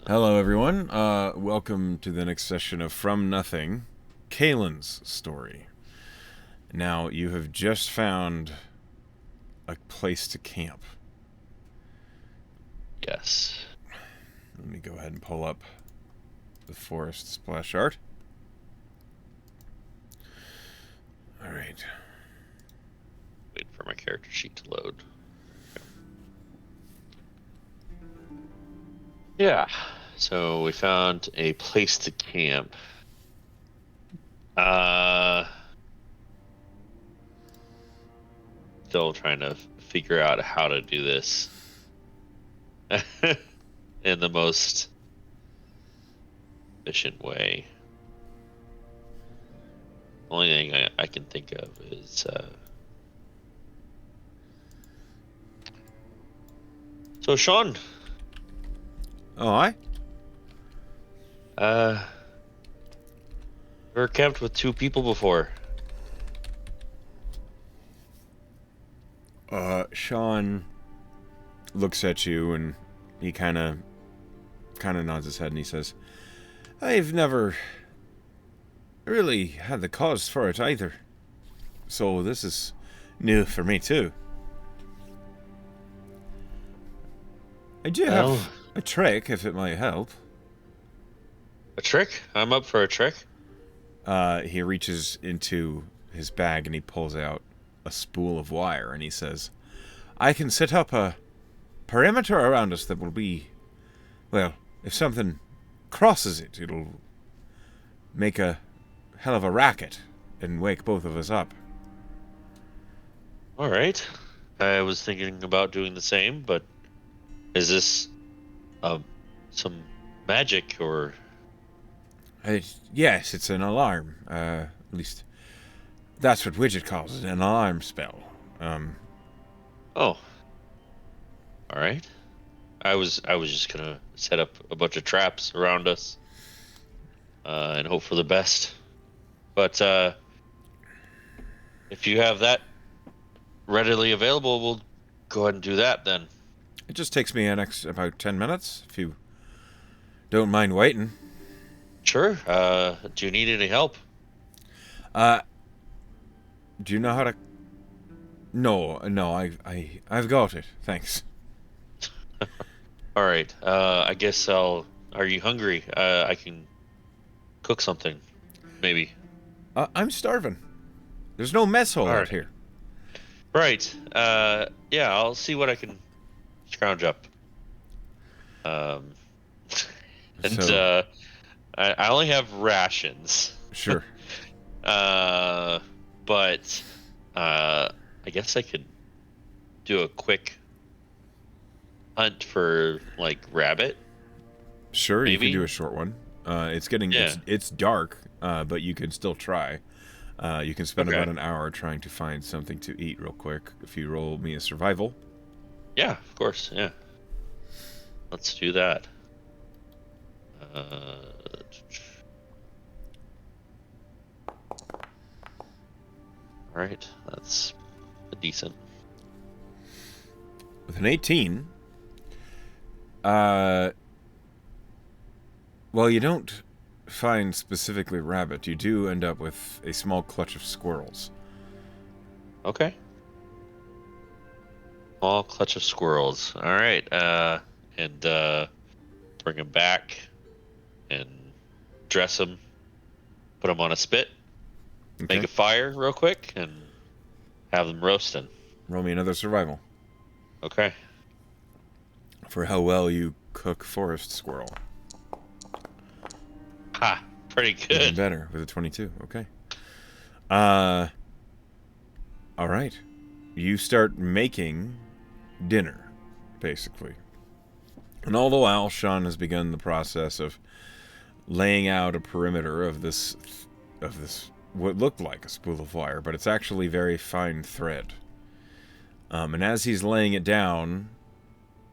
Hello, everyone. Welcome to the next session of From Nothing, Kaelan's story. Now, you have just found a place to camp. Yes. Let me go ahead and pull up the forest splash art. All right. Wait for my character sheet to load. Yeah. So we found a place to camp. Uh, Still trying to figure out how to do this in the most efficient way. Only thing I can think of is so Sean, Oh, hi. uh ever camped with two people before? Sean looks at you and he kind of nods his head and he says, "I've never really had the cause for it either. So this is new for me too. I do Well, have a trick if it might help." a trick? I'm up for a trick. He reaches into his bag and he pulls out a spool of wire and he says, "I can set up a perimeter around us that will be, well, if something crosses it, it'll make a hell of a racket and wake both of us up." All right. I was thinking about doing the same, but is this um some magic or Yes, it's an alarm. At least that's what Widget calls it, an alarm spell. oh, all right. I was just gonna set up a bunch of traps around us and hope for the best. But if you have that readily available, we'll go ahead and do that then. It just takes me about 10 minutes, if you don't mind waiting. Sure. Do you need any help? Uh, do you know how to... No, I've got it. Thanks. All right. I guess I'll. Are you hungry? I can cook something, maybe. I'm starving. There's no mess hole All out right. here. Right. Yeah, I'll see what I can scrounge up. Um, and So, I only have rations. sure. Uh, but I guess I could do a quick hunt for like rabbit, Sure, you could do a maybe. short one. It's getting... Yeah. It's dark, but you can still try. You can spend about Okay. an hour trying to find something to eat real quick. If you roll me a survival. Yeah, of course. Yeah. Let's do that. Uh, all right. That's a decent. With an 18, uh, well, you don't find specifically rabbit. You do end up with a small clutch of squirrels. Okay. Small clutch of squirrels. All right. And bring them back and dress them, put them on a spit, make Okay? a fire real quick, and have them roasting. Roll me another survival. Okay. For how well you cook forest squirrel. Ha! Pretty Even good. better with a 22. Okay. Uh, all right. You start making dinner, basically. And all the while, Sean has begun the process of laying out a perimeter of this what looked like a spool of wire, but it's actually very fine thread. And as he's laying it down,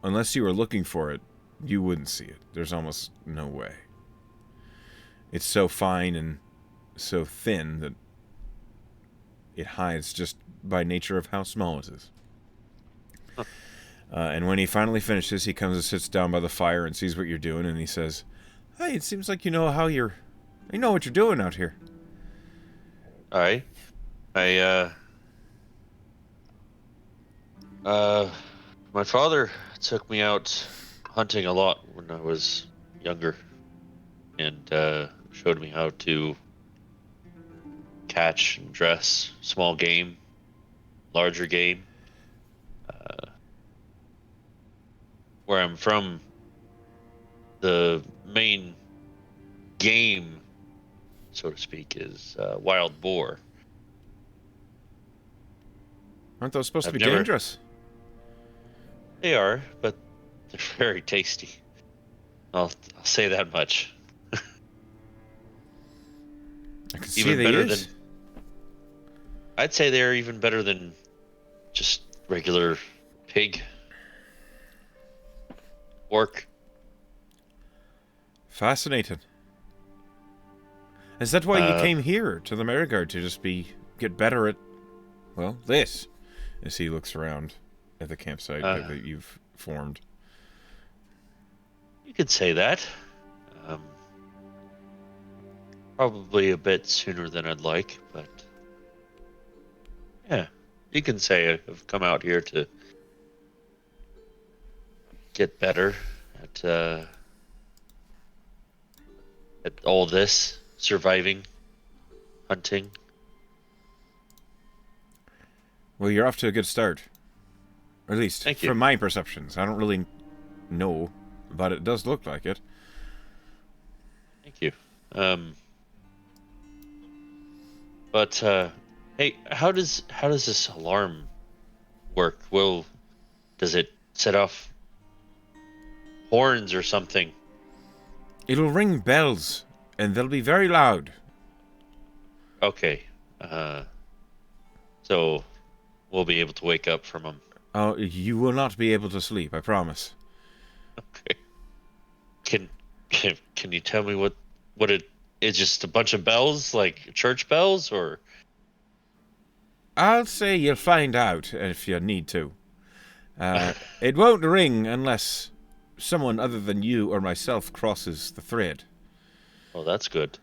unless you were looking for it, you wouldn't see it. There's almost no way. It's so fine and so thin that it hides just by nature of how small it is. Huh. And when he finally finishes, he comes and sits down by the fire and sees what you're doing, and he says, "Hey, it seems like you know you know what you're doing out here." All right. I uh my father took me out hunting a lot when I was younger and showed me how to catch and dress small game, larger game. Uh, where I'm from, the main game, so to speak, is wild boar. Aren't those supposed to I've be never. dangerous? They are, but they're very tasty. I'll say that much. I can see Even they better is. than I'd say they're even better than just regular pig, pork. Fascinating. Is that why you Uh, came here to the Merigard to just get better at, well, this? As he looks around at the campsite uh, that you've formed. you could say that. Um, Probably a bit sooner than I'd like, but yeah, you can say I've come out here to get better at uh, at all this surviving, hunting. Well, you're off to a good start. Or at least, Thank you. from my perceptions. I don't really know, but it does look like it. Thank you. Um, but hey, how does this alarm work? Does it set off horns or something? It'll ring bells, and they'll be very loud. Okay. Uh, so we'll be able to wake up from them. Oh, you will not be able to sleep, I promise. Okay. Can can you tell me what it is? Just a bunch of bells, like church bells, or I'll say you'll find out if you need to. It won't ring unless someone other than you or myself crosses the thread. oh, that's good.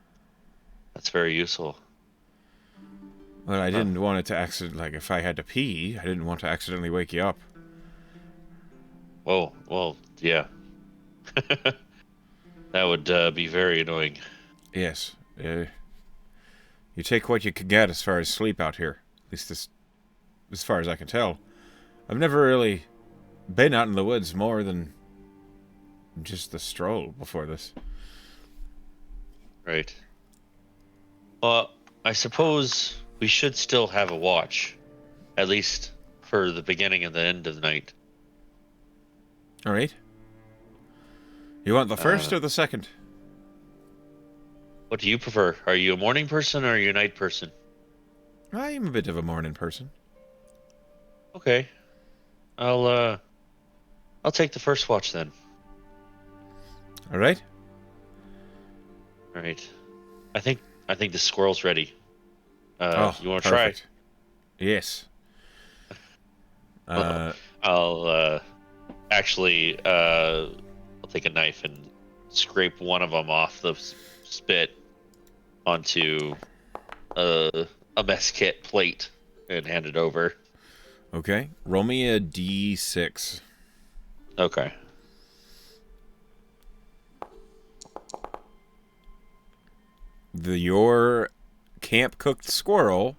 That's very useful. Well, I Huh. didn't want it to like if I had to pee, I didn't want to accidentally wake you up. Whoa, well, yeah. That would be very annoying. Yes, you take what you can get as far as sleep out here. At least as far as I can tell. I've never really been out in the woods more than just the stroll before this. Right. Well, I suppose we should still have a watch, at least for the beginning and the end of the night. All right. You want the first Uh, or the second? what do you prefer? Are you a morning person or are you a night person? I'm a bit of a morning person. Okay. I'll uh I'll take the first watch then. All right. All right. I think I think the squirrel's ready. Oh, You want to try? perfect. Yes. Well, Uh, I'll actually I'll take a knife and scrape one of them off the spit onto a mess kit plate and hand it over. okay. Roll me a d6. Okay. Your camp cooked squirrel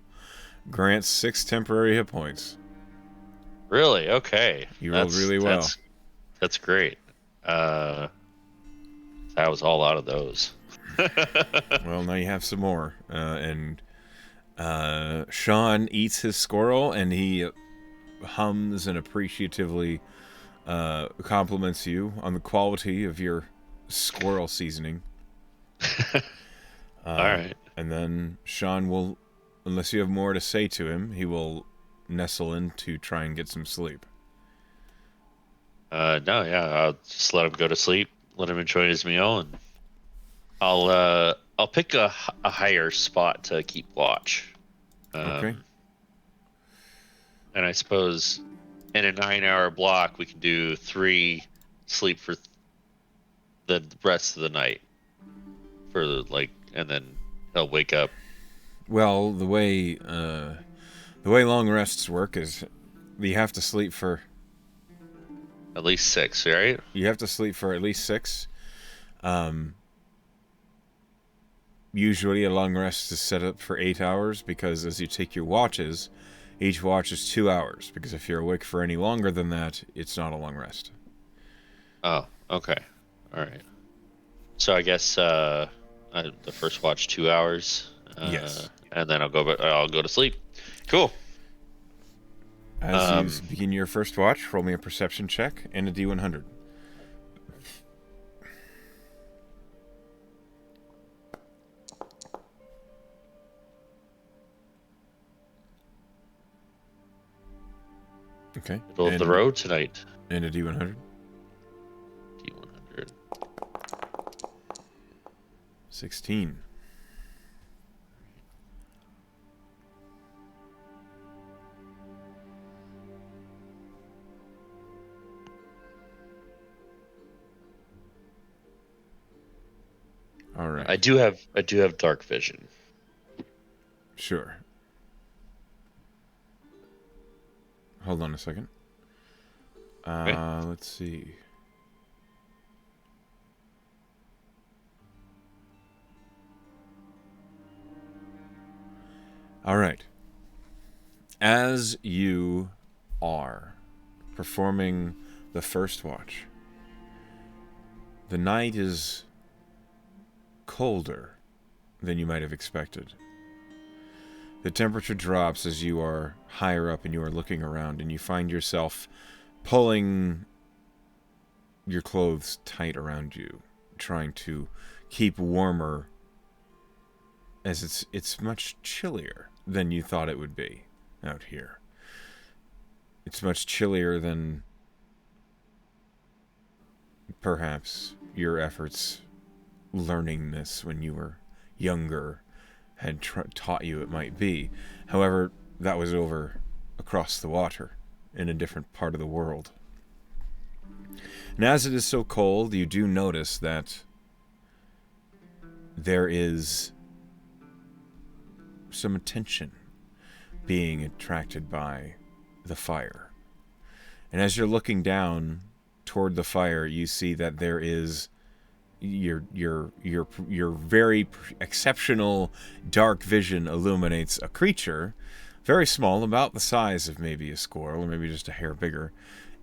grants 6 temporary hit points. Really? Okay. You rolled That's really well. that's that's great. Uh that was all out of those. Well, now you have some more. Sean eats his squirrel and he hums and appreciatively compliments you on the quality of your squirrel seasoning. All right. And then Sean will, unless you have more to say to him, he will nestle in to try and get some sleep. No, yeah, I'll just let him go to sleep, let him enjoy his meal, and I'll pick a higher spot to keep watch. Okay. Um, and I suppose in a 9-hour block, we can do 3 sleep for the rest of the night for and then he'll wake up. Well, the way long rests work is you have to sleep for At least 6, right? at least 6. Um, Usually, a long rest is set up for 8 hours because as you take your watches, each watch is 2 hours. Because if you're awake for any longer than that, it's not a long rest. Oh, okay. All right. So I guess the first watch 2 hours, Yes. and then I'll go to sleep. Cool. As you Um, begin your first watch, roll me a perception check and a D100. Okay. middle of the road tonight. And a D100. D100. 16. All right. I do have dark vision. Sure. Hold on a second. Okay. Let's see. All right. As you are performing the first watch, the night is colder than you might have expected. The temperature drops as you are higher up and you are looking around, and you find yourself pulling your clothes tight around you, trying to keep warmer, as it's much chillier than you thought it would be out here. It's much chillier than perhaps your efforts learning this when you were younger had taught you it might be. However, that was over across the water in a different part of the world. And as it is so cold, you do notice that there is some attention being attracted by the fire. And as you're looking down toward the fire, you see that there is your very exceptional dark vision illuminates a creature, very small, about the size of maybe a squirrel or maybe just a hair bigger,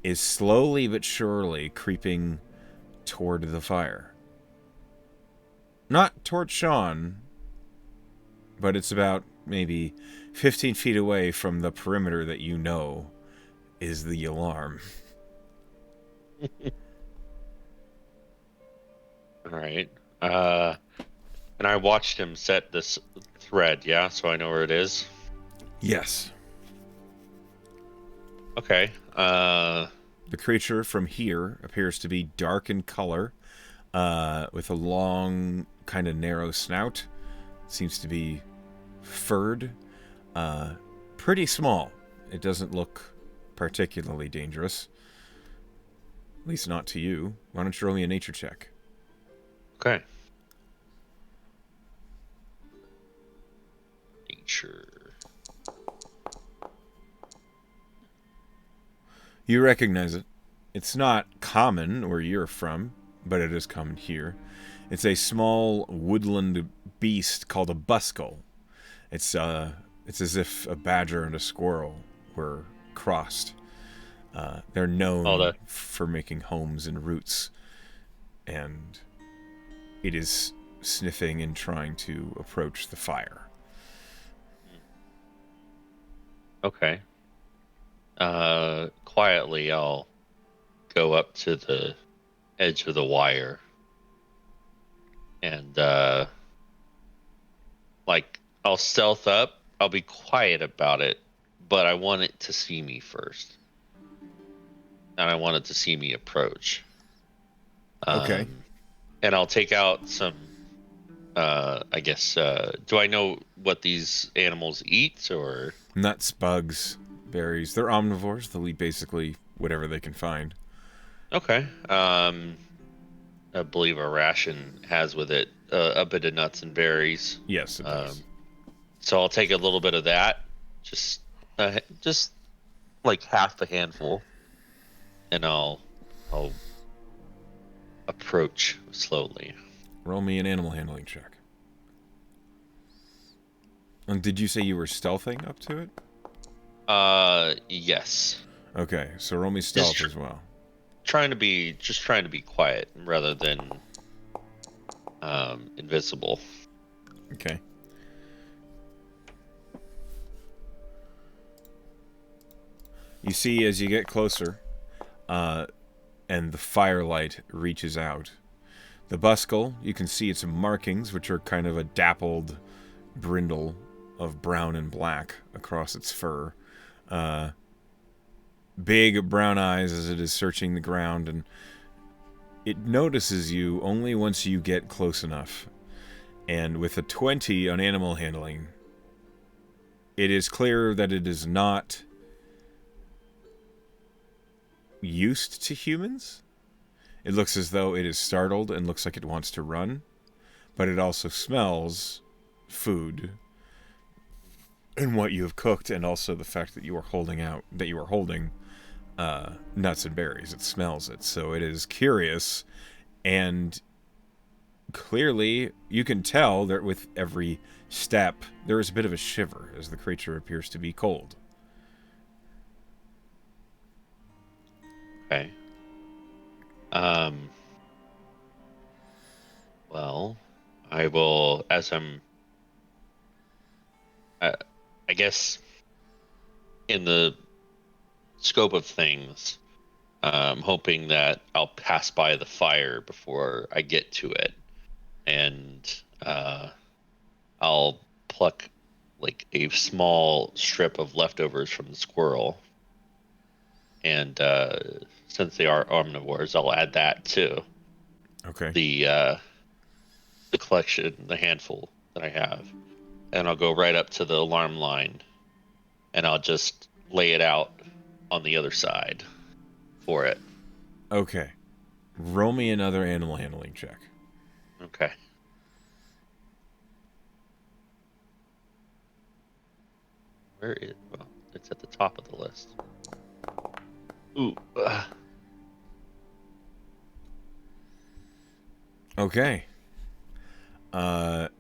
is slowly but surely creeping toward the fire. Not toward Sean, but it's about maybe 15 feet away from the perimeter that you know is the alarm. All right. And I watched him set this thread, yeah, so I know where it is. Yes. Okay. The creature from here appears to be dark in color, with a long, kind of narrow snout. Seems to be furred. Pretty small. It doesn't look particularly dangerous. At least not to you. Why don't you roll me a nature check? Okay. Nature. You recognize it. It's not common where you're from, but it is common here. It's a small woodland beast called a buskell. It's as if a badger and a squirrel were crossed. They're Oh, known that. for making homes in roots, and it is sniffing and trying to approach the fire. Okay. Quietly, I'll go up to the edge of the wire and I'll stealth up. I'll be quiet about it, but I want it to see me first, and I want it to see me approach. Okay. And I'll take out some. I guess. Do I know what these animals eat, or? Nuts, bugs, berries. They're omnivores. They'll eat basically whatever they can find. Okay. I believe a ration has with it a bit of nuts and berries. Yes, it does. Um, so I'll take a little bit of that, just just like half a handful, and I'll approach slowly. Roll me an animal handling check. And did you say you were stealthing up to it? Yes. Okay, so roll me Just stealth as well. trying to be quiet rather than invisible. Okay. You see, as you get closer, and the firelight reaches out, the buskle, you can see its markings, which are kind of a dappled brindle of brown and black across its fur. Big brown eyes as it is searching the ground, and it notices you only once you get close enough. And with a 20 on animal handling, it is clear that it is not used to humans. It looks as though it is startled and looks like it wants to run, but it also smells food and what you have cooked, and also the fact that you are holding nuts and berries. It smells it, so it is curious, and clearly you can tell that with every step there is a bit of a shiver as the creature appears to be cold. Okay. Well, I will, as uh, I guess, in the scope of things, hoping that I'll pass by the fire before I get to it, and I'll pluck like a small strip of leftovers from the squirrel, and since they are omnivores, I'll add that to Okay. the the collection, the handful that I have, and I'll go right up to the alarm line, and I'll just lay it out on the other side for it. Okay. Roll me another animal handling check. Okay. Where is? Well, it's at the top of the list. Ooh. Okay.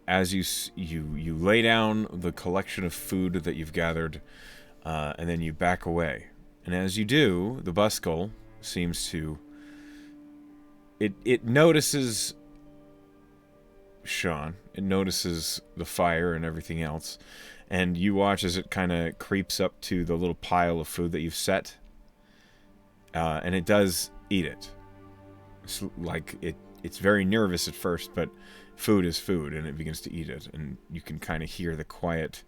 As you lay down the collection of food that you've gathered, and then you back away. And as you do, the buskle seems to it notices Sean. It notices the fire and everything else, and you watch as it kind of creeps up to the little pile of food that you've set, and it does eat it. It's like it's very nervous at first, but food is food, and it begins to eat it, and you can kind of hear the quiet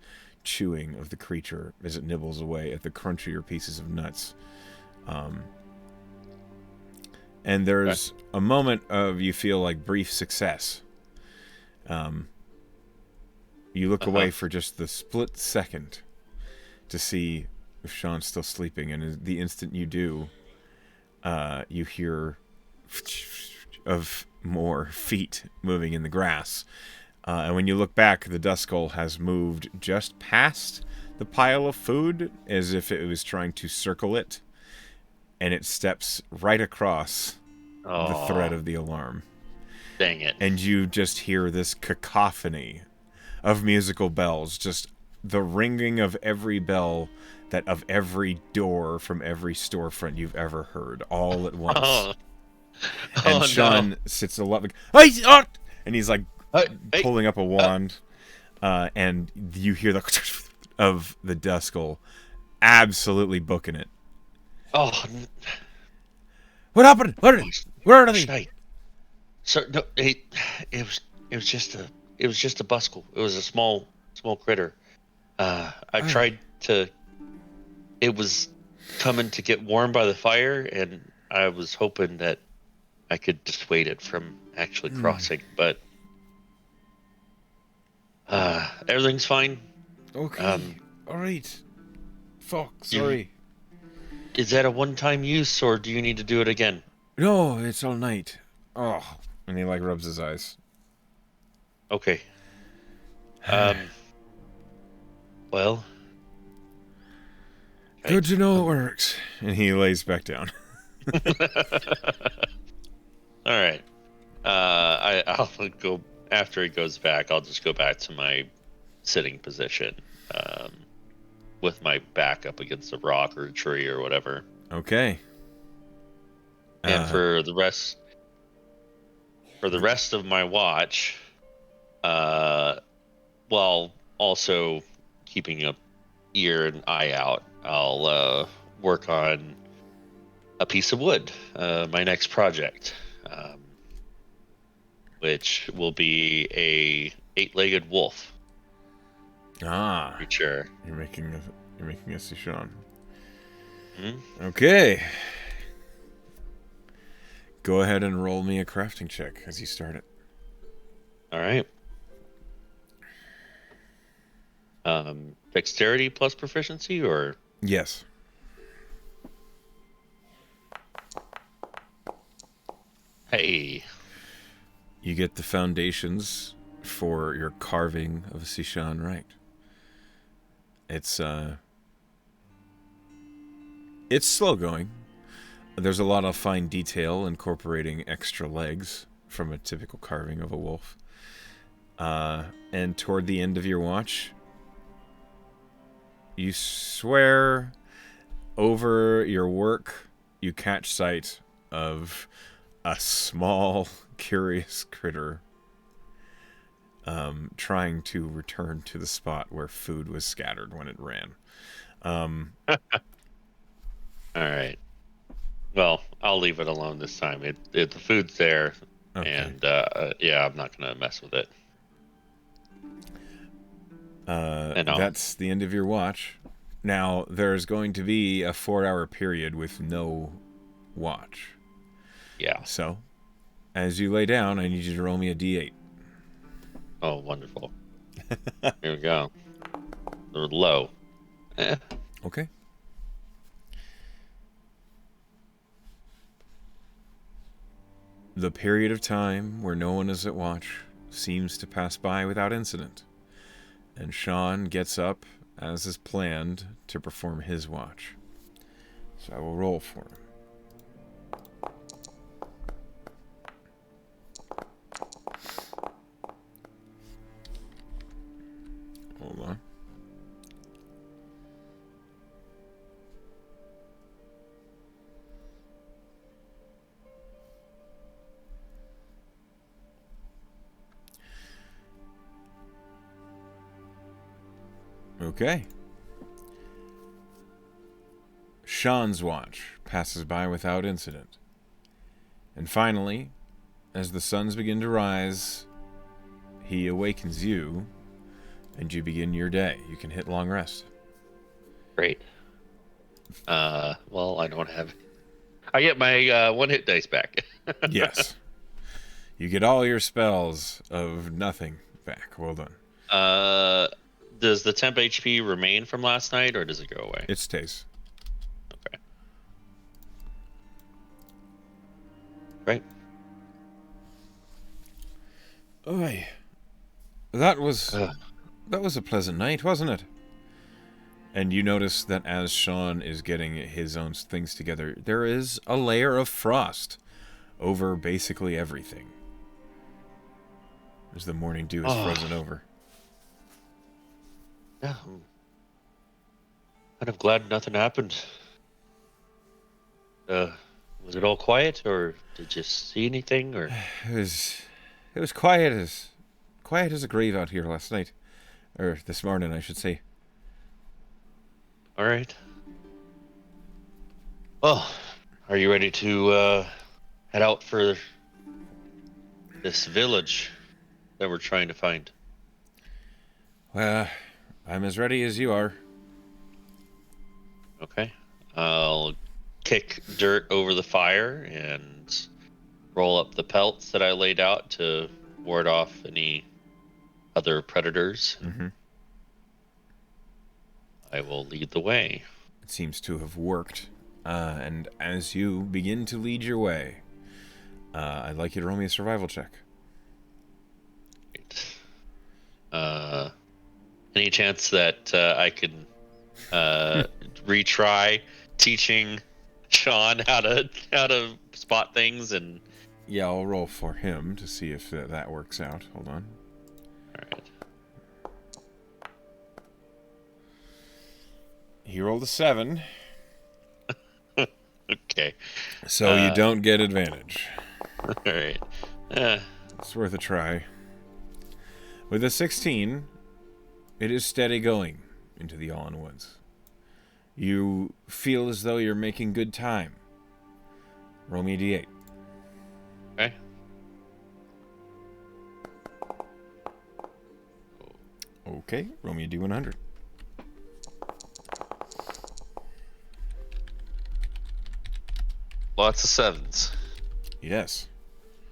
chewing of the creature as it nibbles away at the crunchier pieces of nuts. And there's a moment of you feel like brief success. You look away for just the split second to see if Sean's still sleeping, and the instant you do, you hear of more feet moving in the grass. And when you look back, the Duskull has moved just past the pile of food as if it was trying to circle it, and it steps right across the thread of the alarm. Dang it. And you just hear this cacophony of musical bells, just the ringing of every bell that of every door from every storefront you've ever heard, all at once. Oh, And oh Sean no. sits a lot like, hey, oh! And he's like Hey, pulling up a wand, and you hear the of the Duskull absolutely booking it. oh, What happened? Where are they? shite. So no, it was just a buskle. It was a small critter. I tried to. It was coming to get warm by the fire, and I was hoping that I could dissuade it from actually crossing. But everything's fine. Okay, all right. Fuck, You, sorry. is that a one-time use, or do you need to do it again? No, it's all night. Oh. And he, like, rubs his eyes. Okay. Um. Well. Good Right. to know it works. And he lays back down. All right. I'll go after he goes back. I'll just go back to my sitting position, with my back up against a rock or a tree or whatever. Okay. And Uh, for the rest of my watch, uh, while also keeping a ear and eye out, I'll work on a piece of wood, my next project, which will be a eight-legged wolf ah. creature. You're making a Sishan. Hmm. Okay. Go ahead and roll me a crafting check as you start it. All right. Dexterity plus proficiency, or Yes. hey, You get the foundations for your carving of a Sishan right. It's slow going. There's a lot of fine detail incorporating extra legs from a typical carving of a wolf. And toward the end of your watch, you swear over your work, you catch sight of a small, curious critter trying to return to the spot where food was scattered when it ran. all right. Well, I'll leave it alone this time. The food's there, Okay. and yeah, I'm not gonna mess with it. And That's the end of your watch. Now, there's going to be a 4-hour period with no watch. yeah. So, as you lay down, I need you to roll me a d8. Oh, wonderful. Here we go. They're low. Eh. Okay. The period of time where no one is at watch seems to pass by without incident, and Sean gets up, as is planned, to perform his watch. So I will roll for him. Hold on. Okay. Sean's watch passes by without incident. And finally, as the suns begin to rise, he awakens you, and you begin your day. You can hit long rest. Great. Well, I don't have. I get my one hit dice back. Yes. You get all your spells of nothing back. Well done. uh, does the temp HP remain from last night, or does it go away? It stays. Okay. Right. Oy. That was Ugh. a pleasant night, wasn't it? And you notice that as Sean is getting his own things together, there is a layer of frost over basically everything. As the morning dew is Oh, frozen over. yeah. I'm kind of glad nothing happened. Was it all quiet, or did you see anything, or? It was quiet as a grave out here last night. Or this morning, I should say. All right. Well, are you ready to head out for this village that we're trying to find? Well, I'm as ready as you are. Okay. I'll kick dirt over the fire and roll up the pelts that I laid out to ward off any other predators. Mm-hmm. I will lead the way. It seems to have worked. And as you begin to lead your way, I'd like you to roll me a survival check. Right. Any chance that I can retry teaching Sean how to spot things and. Yeah, I'll roll for him to see if that works out. Hold on. All right. He rolled a 7. Okay. So you don't get advantage. All right. It's worth a try. With a 16, it is steady going into the Allen Woods. You feel as though you're making good time. Roll me a d8. Okay. Okay, roll me a d100. Lots of 7s. Yes.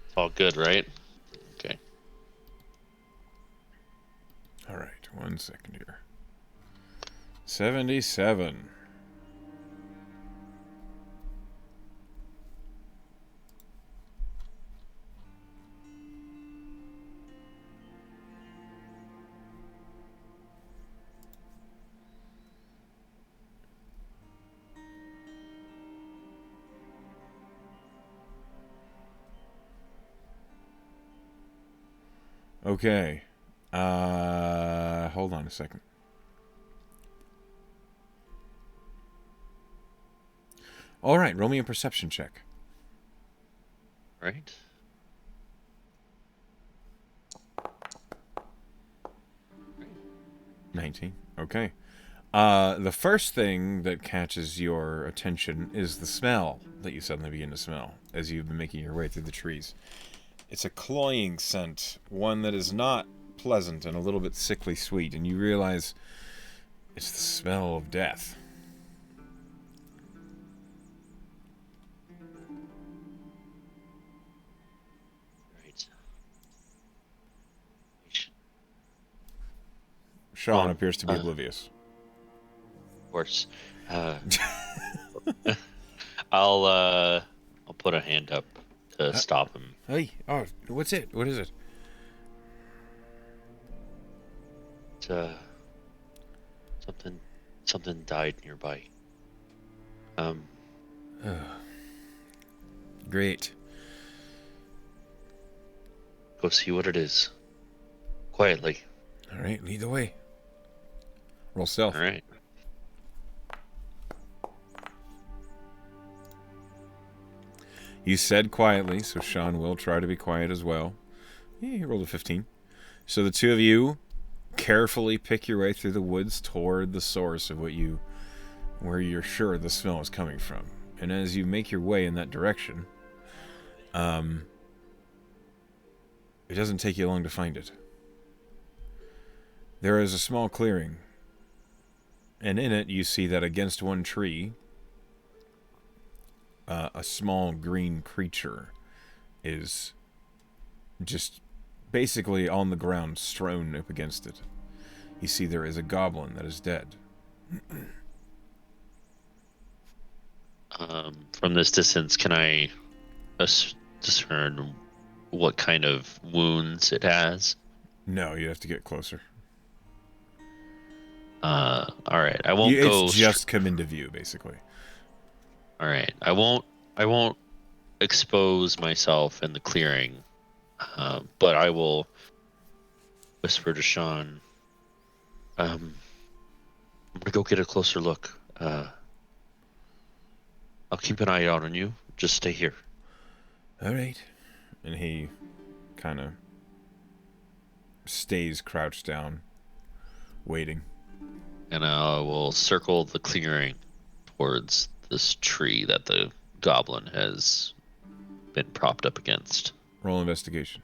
It's all good, right? Okay. All right, 1 second here. 77. Okay. Hold on a second. All right, roll me a perception check. Right. 19. Okay. The first thing that catches your attention is the smell that you suddenly begin to smell as you've been making your way through the trees. It's a cloying scent, one that is not pleasant and a little bit sickly sweet, and you realize it's the smell of death. Right. Sean appears to be oblivious. Of course. I'll put a hand up to stop him. Hey, what's it? What is it? Something died nearby. Great. Go see what it is. Quietly. All right, lead the way. Roll stealth. All right. You said quietly, so Sean will try to be quiet as well. Yeah, he rolled a 15. So the two of you carefully pick your way through the woods toward the source of where you're sure the smell is coming from. And as you make your way in that direction, it doesn't take you long to find it. There is a small clearing, and in it you see that against one tree, a small green creature is just basically on the ground, strewn up against it. You see there is a goblin that is dead. From this distance, can I discern what kind of wounds it has? No, you have to get closer. All right. I won't go. It's just come into view, basically. All right. I won't expose myself in the clearing, but I will whisper to Sean. I'm gonna go get a closer look. I'll keep an eye out on you. Just stay here. All right. And he kind of stays crouched down, waiting. And I will circle the clearing towards this tree that the goblin has been propped up against. Roll investigation.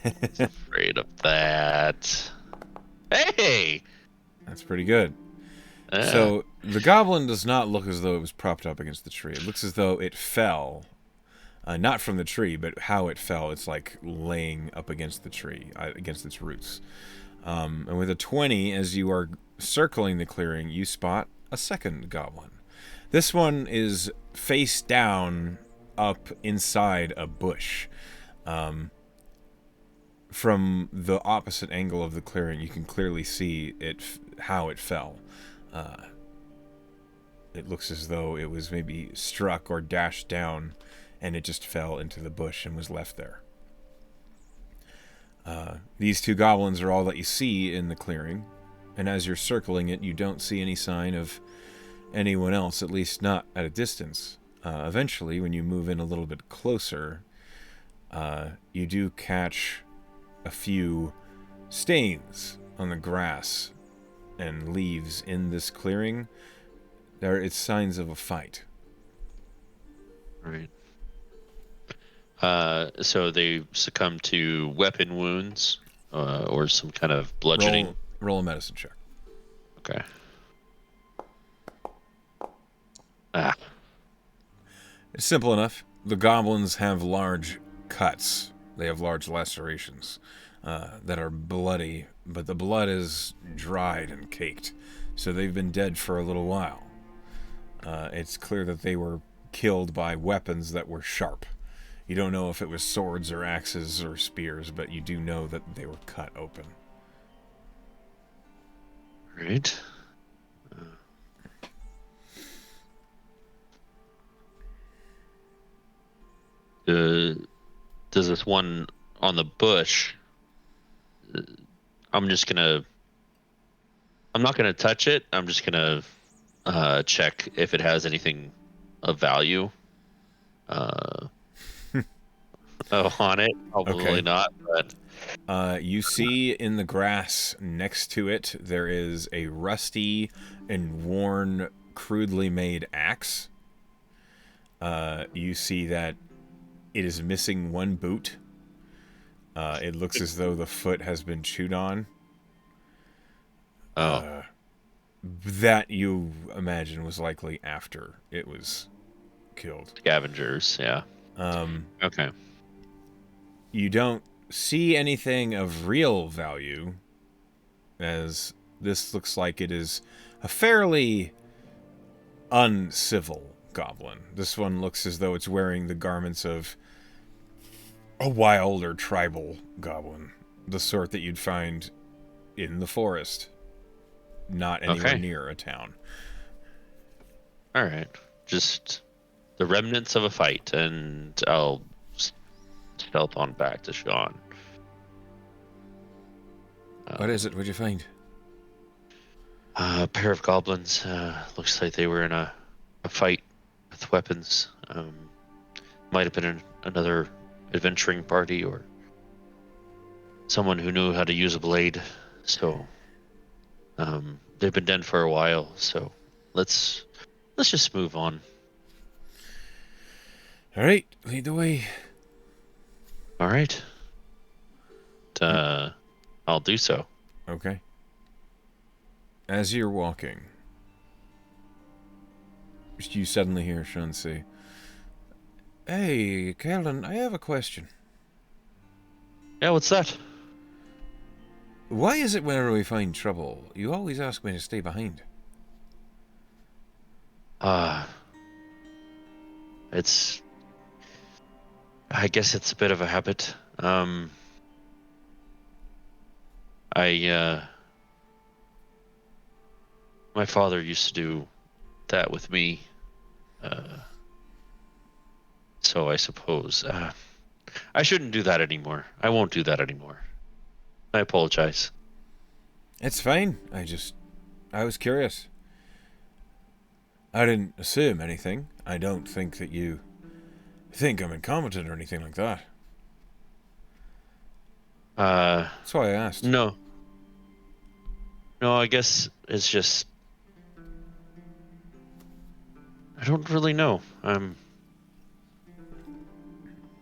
He's afraid of that. Hey! That's pretty good. So the goblin does not look as though it was propped up against the tree. It looks as though it fell, not from the tree, but how it fell. It's like laying up against the tree, against its roots. And with a 20, as you are circling the clearing, you spot a second goblin. This one is face down up inside a bush. From the opposite angle of the clearing, you can clearly see how it fell. It looks as though it was maybe struck or dashed down, and it just fell into the bush and was left there. These two goblins are all that you see in the clearing, and as you're circling it, you don't see any sign of anyone else, at least not at a distance. Eventually, when you move in a little bit closer, you do catch a few stains on the grass and leaves in this clearing. It's signs of a fight. Right. So they succumb to weapon wounds, or some kind of bludgeoning. Roll a medicine check. Okay. Ah. It's simple enough. The goblins have large cuts. They have large lacerations that are bloody, but the blood is dried and caked, so they've been dead for a little while. It's clear that they were killed by weapons that were sharp. You don't know if it was swords or axes or spears, but you do know that they were cut open. Right. Does this one on the bush? I'm not gonna touch it. I'm just gonna check if it has anything of value. On it, probably Okay. not. But You see in the grass next to it, there is a rusty and worn, crudely made axe. You see that it is missing one boot. It looks as though the foot has been chewed on. That you imagine was likely after it was killed. Scavengers, yeah. Okay. You don't see anything of real value, as this looks like it is a fairly uncivil goblin. This one looks as though it's wearing the garments of a wild or tribal goblin, the sort that you'd find in the forest, not anywhere near a town. All right. Just the remnants of a fight, and I'll stealth on back to Sean. What is it? What'd you find? A pair of goblins. Looks like they were in a fight with weapons. Might have been another adventuring party or someone who knew how to use a blade. So they've been dead for a while. So let's just move on. All right, lead the way. All right. I'll do so. Okay. As you're walking, you suddenly hear Sean say, "Hey, Kaelan, I have a question. Yeah, what's that? Why is it whenever we find trouble, you always ask me to stay behind?" I guess it's a bit of a habit. My father used to do that with me. So I suppose I shouldn't do that anymore. I won't do that anymore. I apologize. It's fine. I was curious. I didn't assume anything. I don't think that you think I'm incompetent or anything like that. That's why I asked. No. No, I guess it's just I don't really know.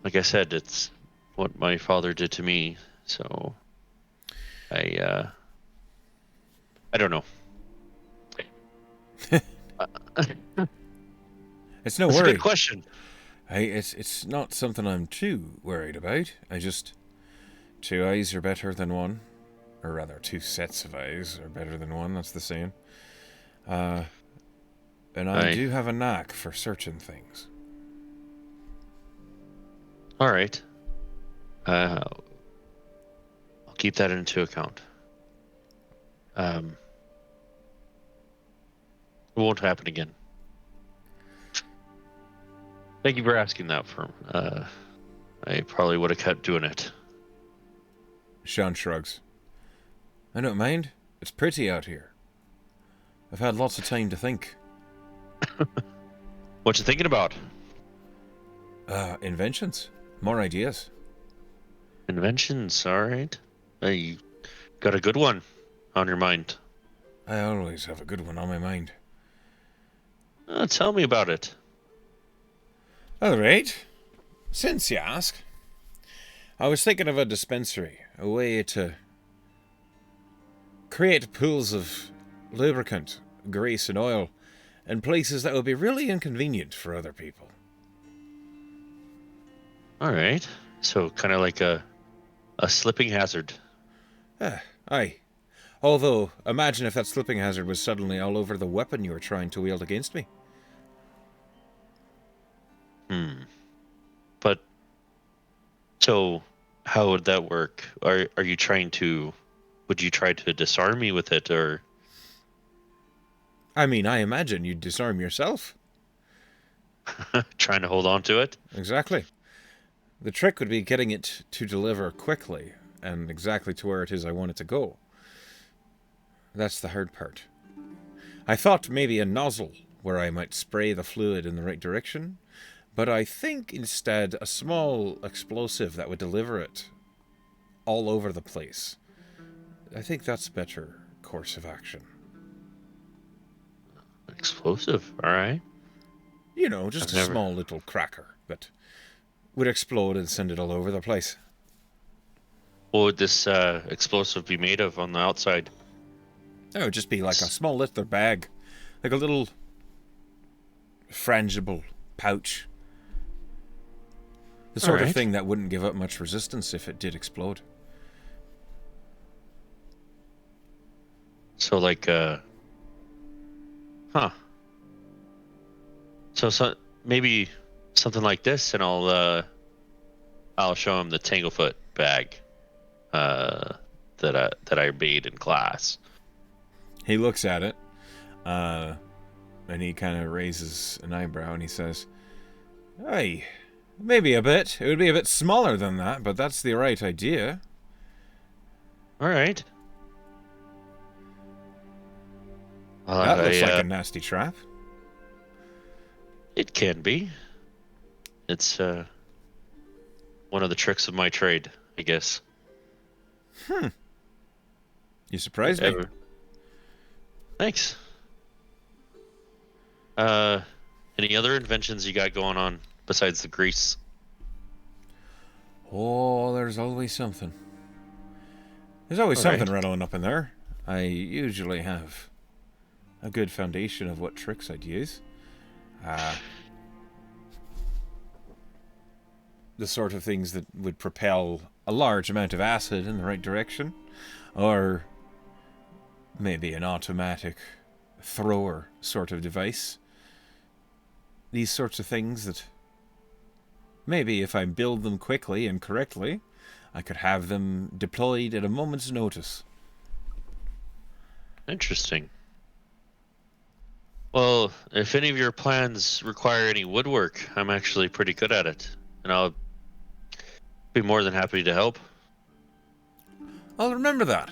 Like I said, it's what my father did to me, so I don't know. It's no That's worry. a good question. It's not something I'm too worried about. Two eyes are better than one, Or rather, two sets of eyes are better than one, that's the saying. And I I do have a knack for searching things. All right. I'll keep that into account. It won't happen again. Thank you for asking that, firm. I probably would have kept doing it. Sean shrugs. I don't mind. It's pretty out here. I've had lots of time to think. What you thinking about? Inventions. More ideas. Inventions, all right. You got a good one on your mind. I always have a good one on my mind. Tell me about it. All right. Since you ask, I was thinking of a dispensary, a way to create pools of lubricant, grease, and oil in places that would be really inconvenient for other people. All right. So kind of like a slipping hazard. Aye. Although, imagine if that slipping hazard was suddenly all over the weapon you were trying to wield against me. But so how would that work? Are you trying to would you try to disarm me with it, or I mean, I imagine you'd disarm yourself. trying to hold on to it? Exactly. The trick would be getting it to deliver quickly and exactly to where it is I want it to go. That's the hard part. I thought maybe a nozzle where I might spray the fluid in the right direction, but I think instead a small explosive that would deliver it all over the place. I think that's a better course of action. Explosive. All right. You know, just I've a never. small little cracker that would explode and send it all over the place. What would this explosive be made of on the outside? It would just be like a small little bag, like a little frangible pouch. The sort of Alright. thing that wouldn't give up much resistance if it did explode. So like huh. So maybe something like this, and I'll show him the Tanglefoot bag that I made in class. He looks at it, and he kind of raises an eyebrow and he says, "Aye, maybe a bit. It would be a bit smaller than that, but that's the right idea." All right. That looks like a nasty trap. It can be. It's one of the tricks of my trade, I guess. You surprised me. Thanks. Any other inventions you got going on besides the grease? Oh, there's always something. There's always All right. something rattling up in there. I usually have a good foundation of what tricks I'd use. The sort of things that would propel a large amount of acid in the right direction, or maybe an automatic thrower sort of device. These sorts of things that maybe if I build them quickly and correctly, I could have them deployed at a moment's notice. Interesting. Well, if any of your plans require any woodwork, I'm actually pretty good at it, and I'll be more than happy to help. I'll remember that.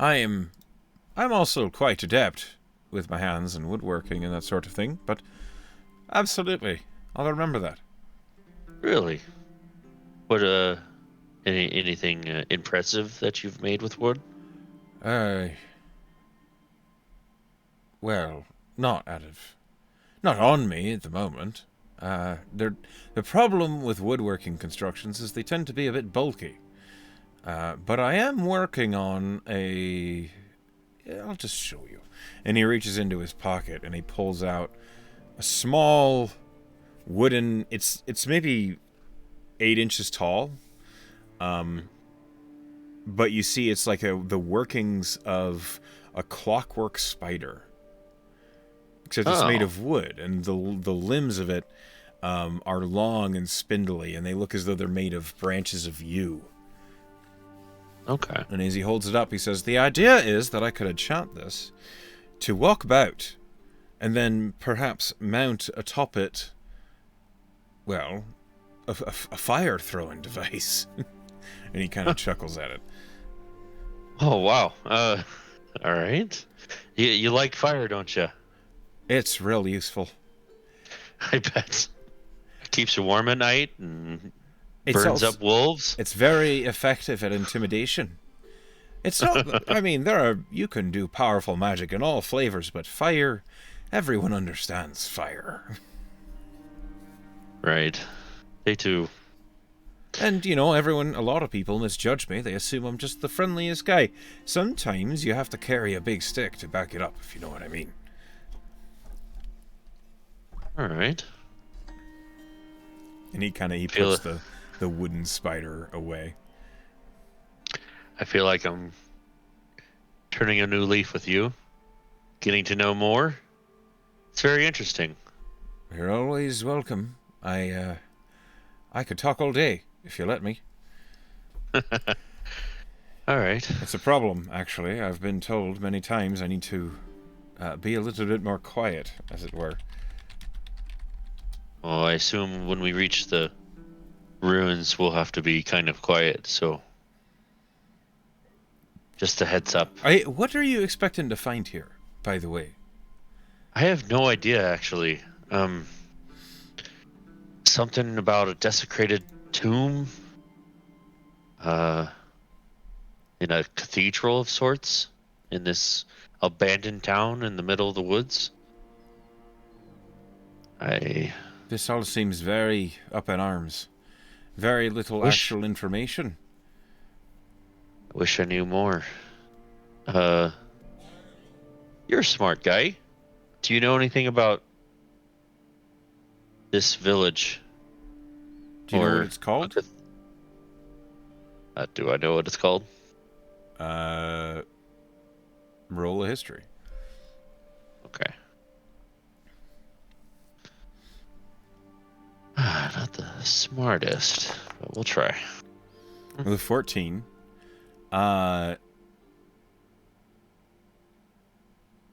I'm also quite adept with my hands and woodworking and that sort of thing, but absolutely, I'll remember that. Really? What anything impressive that you've made with wood? Well, not on me at the moment. The problem with woodworking constructions is they tend to be a bit bulky. But I am working on I'll just show you. And he reaches into his pocket and he pulls out a small wooden. It's maybe 8 inches tall. but you see it's like the workings of a clockwork spider, except it's made Oh, of wood, and the limbs of it are long and spindly, and they look as though they're made of branches of yew. okay. And as he holds it up, he says, "The idea is that I could enchant this to walk about, and then perhaps mount atop it, well, a fire-throwing device." And he kind of chuckles at it. Oh, wow. All right. You like fire, don't you? It's real useful. I bet. Keeps you warm at night and It's burns also up wolves. it's very effective at intimidation. It's not. I mean, you can do powerful magic in all flavors, but fire, everyone understands fire. Right. They too. And, a lot of people misjudge me. They assume I'm just the friendliest guy. Sometimes you have to carry a big stick to back it up, if you know what I mean. All right. And he Feel puts the wooden spider away. I feel like I'm turning a new leaf with you, getting to know more. It's very interesting. You're always welcome. I could talk all day, if you let me. All right. It's a problem, actually. I've been told many times I need to be a little bit more quiet, as it were. Well, I assume when we reach the ruins, we'll have to be kind of quiet. So, just a heads up. What are you expecting to find here, by the way? I have no idea, actually. Something about a desecrated tomb. Uh, in a cathedral of sorts, in this abandoned town in the middle of the woods. I This all seems very up in arms. Very little wish actual information. wish I knew more. Uh, you're a smart guy. Do you know anything about this village? Do you know what Or it's called? do I know what it's called? Uh, Roll a history. Okay. Not the smartest, but we'll try. With 14,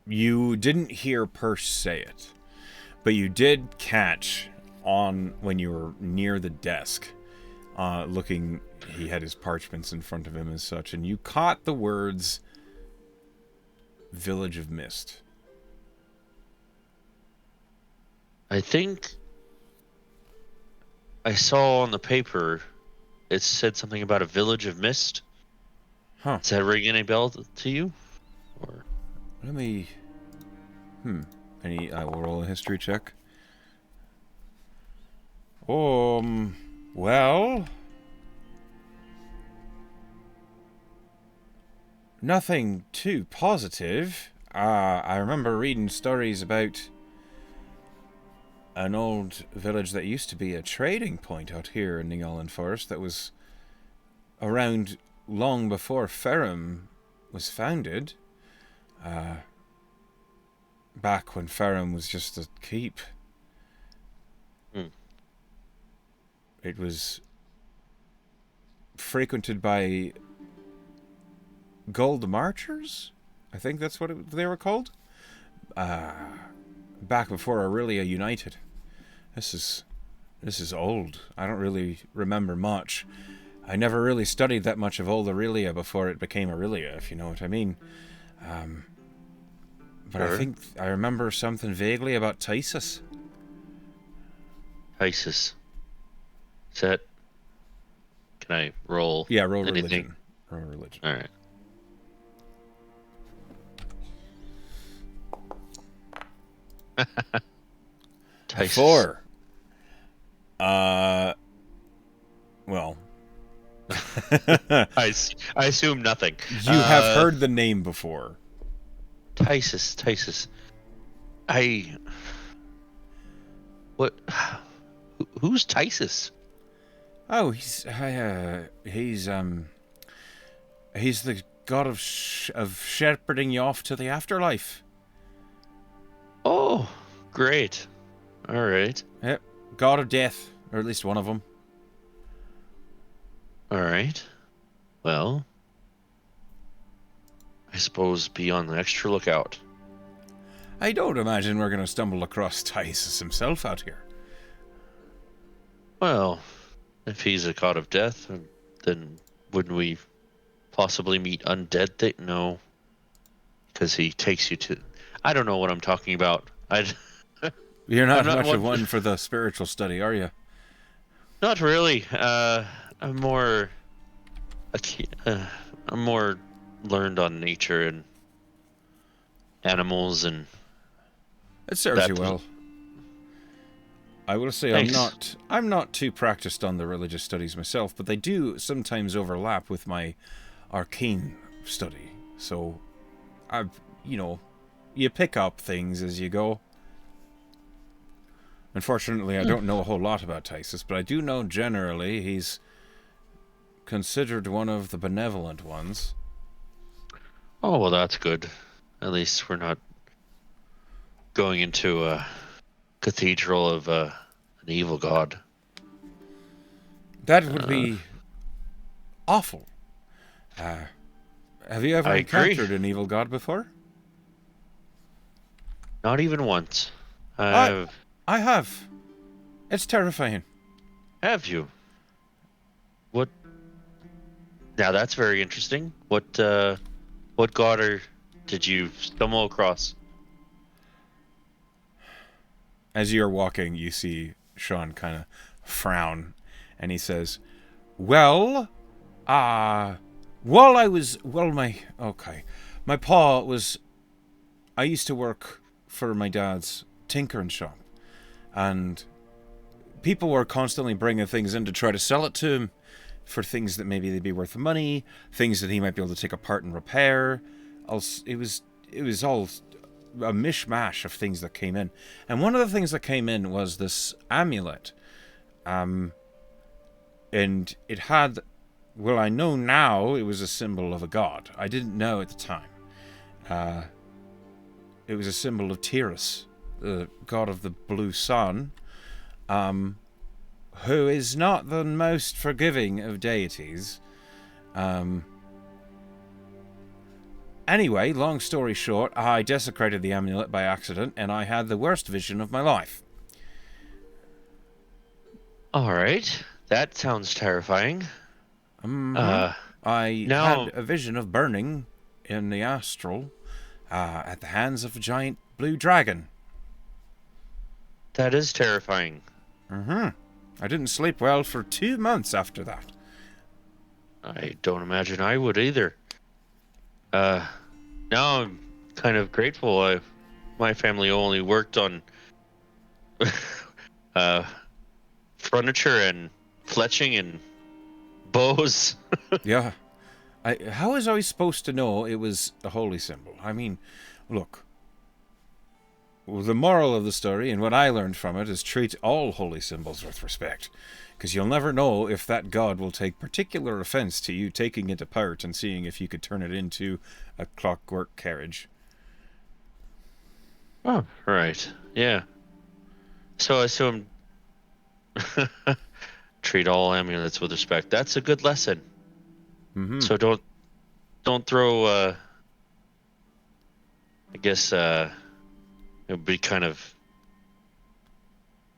you didn't hear Persh say it, but you did catch on when you were near the desk, looking. He had his parchments in front of him as such, and you caught the words "Village of Mist." I think I saw on the paper it said something about a village of mist. Huh. Does that ring any bell to you? Or Let me. I will roll a history check. Well. Nothing too positive. I remember reading stories about an old village that used to be a trading point out here in the Island Forest that was around long before Ferrum was founded. Back when Ferrum was just a keep. Hmm. It was frequented by gold marchers? I think that's what they were called. Back before Aurelia united. This is old. I don't really remember much. I never really studied that much of old Aurelia before it became Aurelia, if you know what I mean. But Sure. I think I remember something vaguely about Tysus. Isis. Is that? Can I roll? Yeah, roll anything? religion. Roll religion. All right. Isis. 4. Well. I assume nothing. You have heard the name before. Tysus. I. What? Who's Tysus? Oh, he's He's the god of shepherding you off to the afterlife. Oh, great. All right. Yep, god of death, or at least one of them. All right. Well, I suppose be on the extra lookout. I don't imagine we're going to stumble across Tysus himself out here. Well, if he's a god of death, then wouldn't we possibly meet undead? No, because he takes you to. I don't know what I'm talking about. You're I'm not not much of one. one for the spiritual study, are you? Not really. I'm more. I'm more learned on nature and animals and It serves you that. well. I will say Thanks. I'm not too practiced on the religious studies myself, but they do sometimes overlap with my arcane study. So you pick up things as you go. Unfortunately, I don't know a whole lot about Tysus, but I do know generally he's considered one of the benevolent ones. Oh well, that's good. At least we're not going into a cathedral of an evil god. That would Uh, be awful. Have you ever I agree. encountered an evil god before? Not even once. I I've. I have. It's terrifying. Have you? What? Now that's very interesting. What god did you stumble across? As you're walking, you see Sean kind of frown, and he says, "Well, while I was my pa was. I used to work for my dad's tinkering shop, and people were constantly bringing things in to try to sell it to him for things that maybe they'd be worth money, things that he might be able to take apart and repair. It was all a mishmash of things that came in, and one of the things that came in was this amulet, and it had. Well, I know now it was a symbol of a god. I didn't know at the time. It was a symbol of Tiras, the god of the blue sun, who is not the most forgiving of deities. Anyway, long story short, I desecrated the amulet by accident, and I had the worst vision of my life. All right, that sounds terrifying. Mm-hmm. Uh, I had now a vision of burning in the astral at the hands of a giant blue dragon. that is terrifying. Mm-hmm. I didn't sleep well for 2 months after that. I don't imagine I would either. Uh, now I'm kind of grateful. My family only worked on uh, furniture and fletching and bows. Yeah. How was I supposed to know it was a holy symbol? I mean, look. The moral of the story, and what I learned from it, is treat all holy symbols with respect. Because you'll never know if that god will take particular offense to you taking it apart and seeing if you could turn it into a clockwork carriage. Oh, right. Yeah. So I assume treat all amulets with respect. That's a good lesson. Mm-hmm. So don't throw. I guess it would be kind of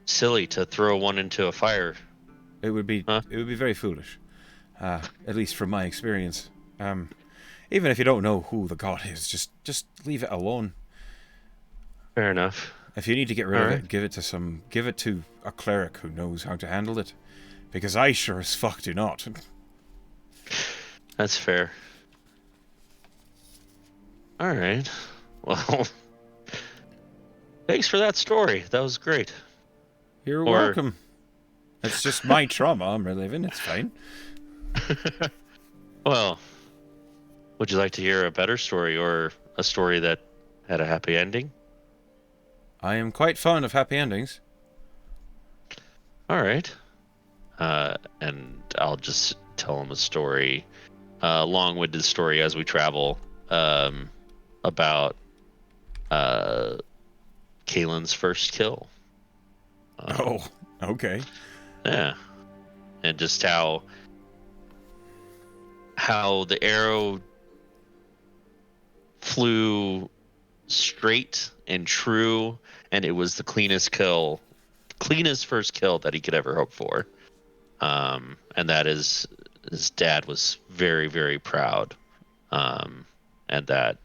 silly to throw one into a fire, It would be huh? it would be very foolish, at least from my experience. Even if you don't know who the god is, just leave it alone. Fair enough. If you need to get rid All of right. it, give it to a cleric who knows how to handle it. Because I sure as fuck do not. That's fair. All right. Well, thanks for that story. That was great. You're Or, welcome. It's just my trauma I'm reliving. It's fine. well, would you like to hear a better story or a story that had a happy ending? I am quite fond of happy endings. All right. And I'll just tell him a story. long-winded story as we travel about uh, Kaelan's first kill. Oh, okay. Yeah, and just how the arrow flew straight and true, and it was the cleanest first kill that he could ever hope for. And that is his dad was very, very proud. And that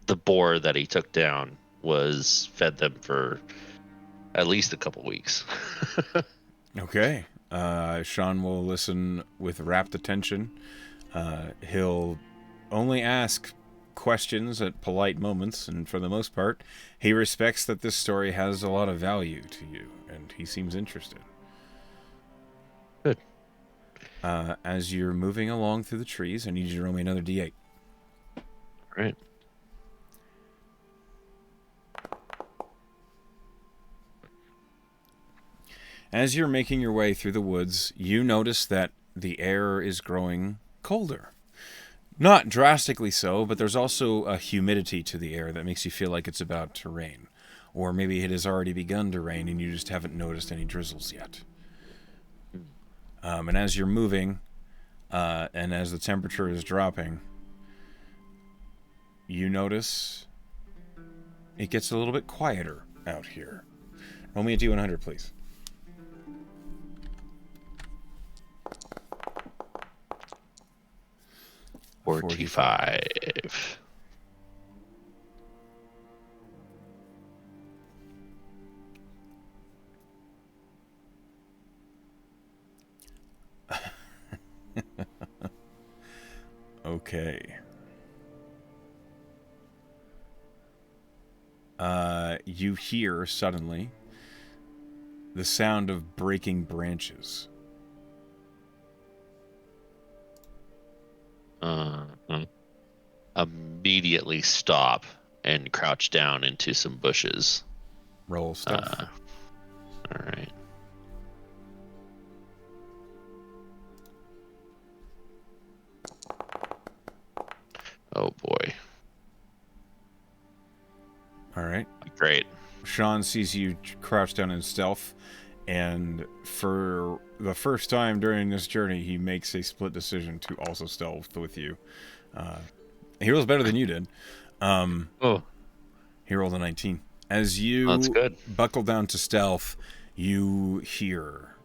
the boar that he took down was fed them for at least a couple weeks. Okay. Sean will listen with rapt attention. He'll only ask questions at polite moments, and for the most part, he respects that this story has a lot of value to you, and he seems interested. Good. As you're moving along through the trees, I need you to roll me another d8. All right. As you're making your way through the woods, you notice that the air is growing colder. Not drastically so, but there's also a humidity to the air that makes you feel like it's about to rain. Or maybe it has already begun to rain and you just haven't noticed any drizzles yet. And as you're moving, and as the temperature is dropping, you notice it gets a little bit quieter out here. Roll me a D100, please. 45. Okay. You hear suddenly the sound of breaking branches. Immediately stop and crouch down into some bushes. Roll stealth. All right. Oh boy. All right. Great. Sean sees you crouch down in stealth, and for the first time during this journey, he makes a split decision to also stealth with you. He rolls better than you did. Oh, He rolled a 19. As that's you good. buckle down to stealth, you hear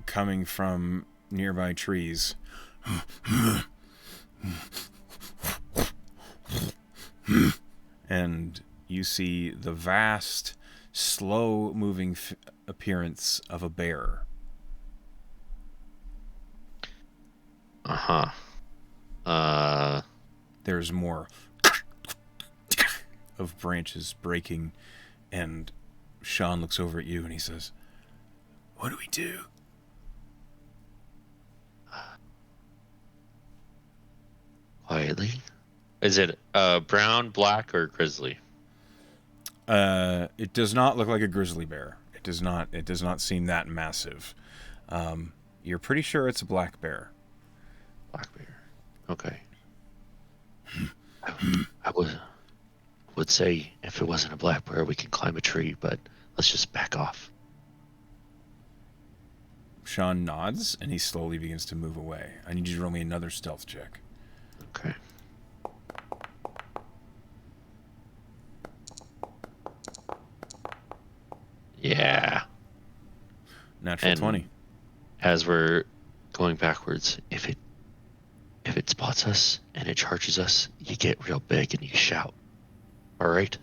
coming from nearby trees. And you see the vast, slow-moving appearance of a bear. There's more of branches breaking, and Sean looks over at you and he says, "What do we do?" Quietly. Is it brown, black, or grizzly? It does not look like a grizzly bear. It does not. It does not seem that massive. You're pretty sure it's a black bear. Black bear. Okay. I would say if it wasn't a black bear, we can climb a tree, but let's just back off. Sean nods and he slowly begins to move away. I need you to roll me another stealth check. Okay. Yeah. Natural And 20. as we're going backwards, if it spots us and it charges us, you get real big and you shout. All right?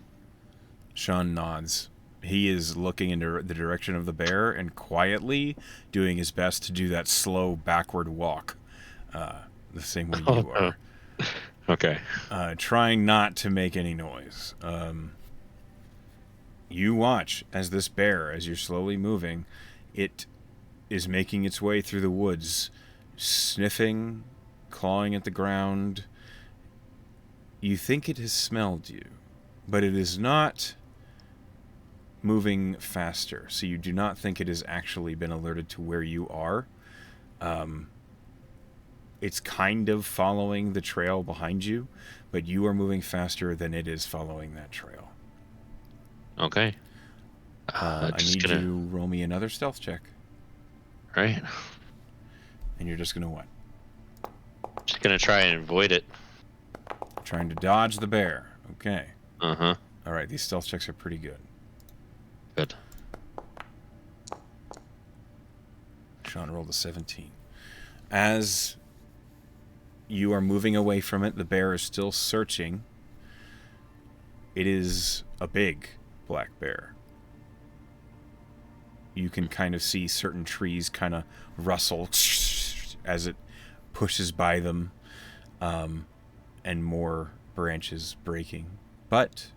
Sean nods. He is looking into the direction of the bear and quietly doing his best to do that slow backward walk, the same way you are. Okay. Trying not to make any noise. You watch as this bear, as you're slowly moving, it is making its way through the woods, sniffing, clawing at the ground. You think it has smelled you, but it is not moving faster, so you do not think it has actually been alerted to where you are. it's kind of following the trail behind you, but you are moving faster than it is following that trail. Okay. I Just need gonna. you roll me another stealth check, Right. and you're just gonna what? Just gonna try and avoid it. Trying to dodge the bear. Okay. Uh huh. All right. These stealth checks are pretty good. Good. Sean rolled a 17. As you are moving away from it, the bear is still searching. It is a big black bear. You can kind of see certain trees kind of rustle as it pushes by them, and more branches breaking. But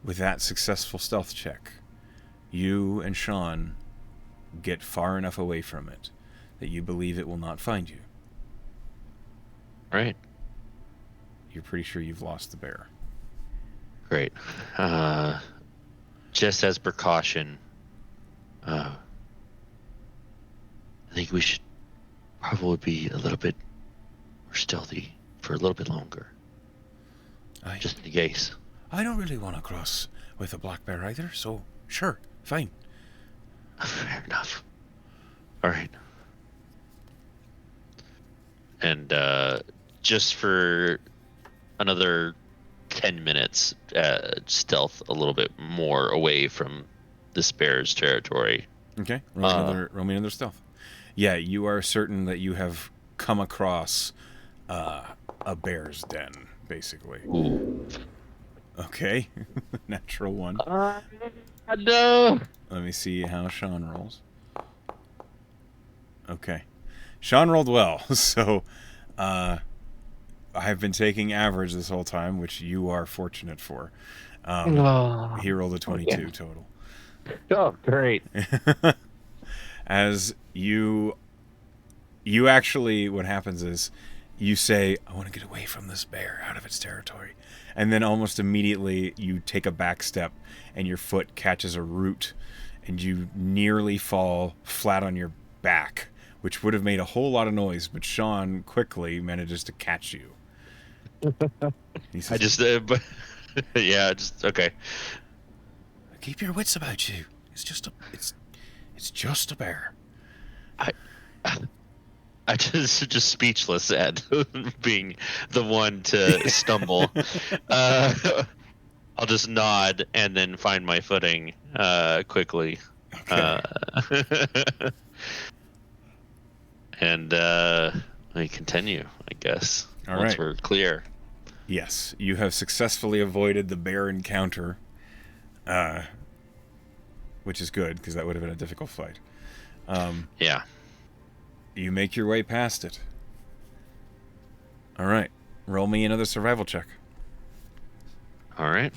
with that successful stealth check, you and Sean get far enough away from it that you believe it will not find you. Right. You're pretty sure you've lost the bear. Great. Just as precaution, I think we should probably be a little bit more stealthy for a little bit longer, just in case. I don't really want to cross with a black bear either, so sure, fine. Fair enough. All right. And just for another 10 minutes, stealth a little bit more away from this bear's territory. Okay, roll me another stealth. Yeah, you are certain that you have come across a bear's den, basically. Ooh. Okay, natural one. No. Let me see how Sean rolls. Okay, Sean rolled well, so I have been taking average this whole time, which you are fortunate for. He rolled a 22 total. Oh, great. As you actually, what happens is you say, I want to get away from this bear, out of its territory. And then almost immediately you take a back step and your foot catches a root and you nearly fall flat on your back, which would have made a whole lot of noise, but Sean quickly manages to catch you. He says, I just, but yeah, just okay. keep your wits about you. It's just a bear. I just speechless at being the one to stumble. I'll just nod and then find my footing quickly. Okay. And we continue, I guess. All once right. we're clear. Yes, you have successfully avoided the bear encounter, which is good because that would have been a difficult fight. Yeah. You make your way past it. All right. Roll me another survival check. All right.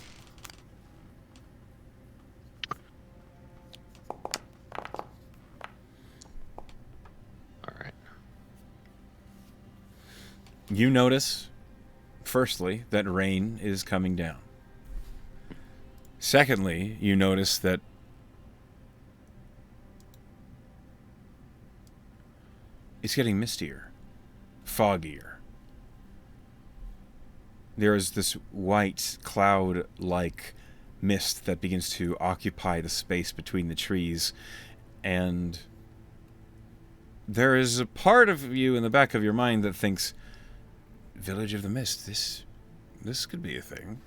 All right. You notice, firstly, that rain is coming down. Secondly, you notice that it's getting mistier, foggier. There is this white cloud-like mist that begins to occupy the space between the trees, and there is a part of you in the back of your mind that thinks, Village of the Mist, this could be a thing.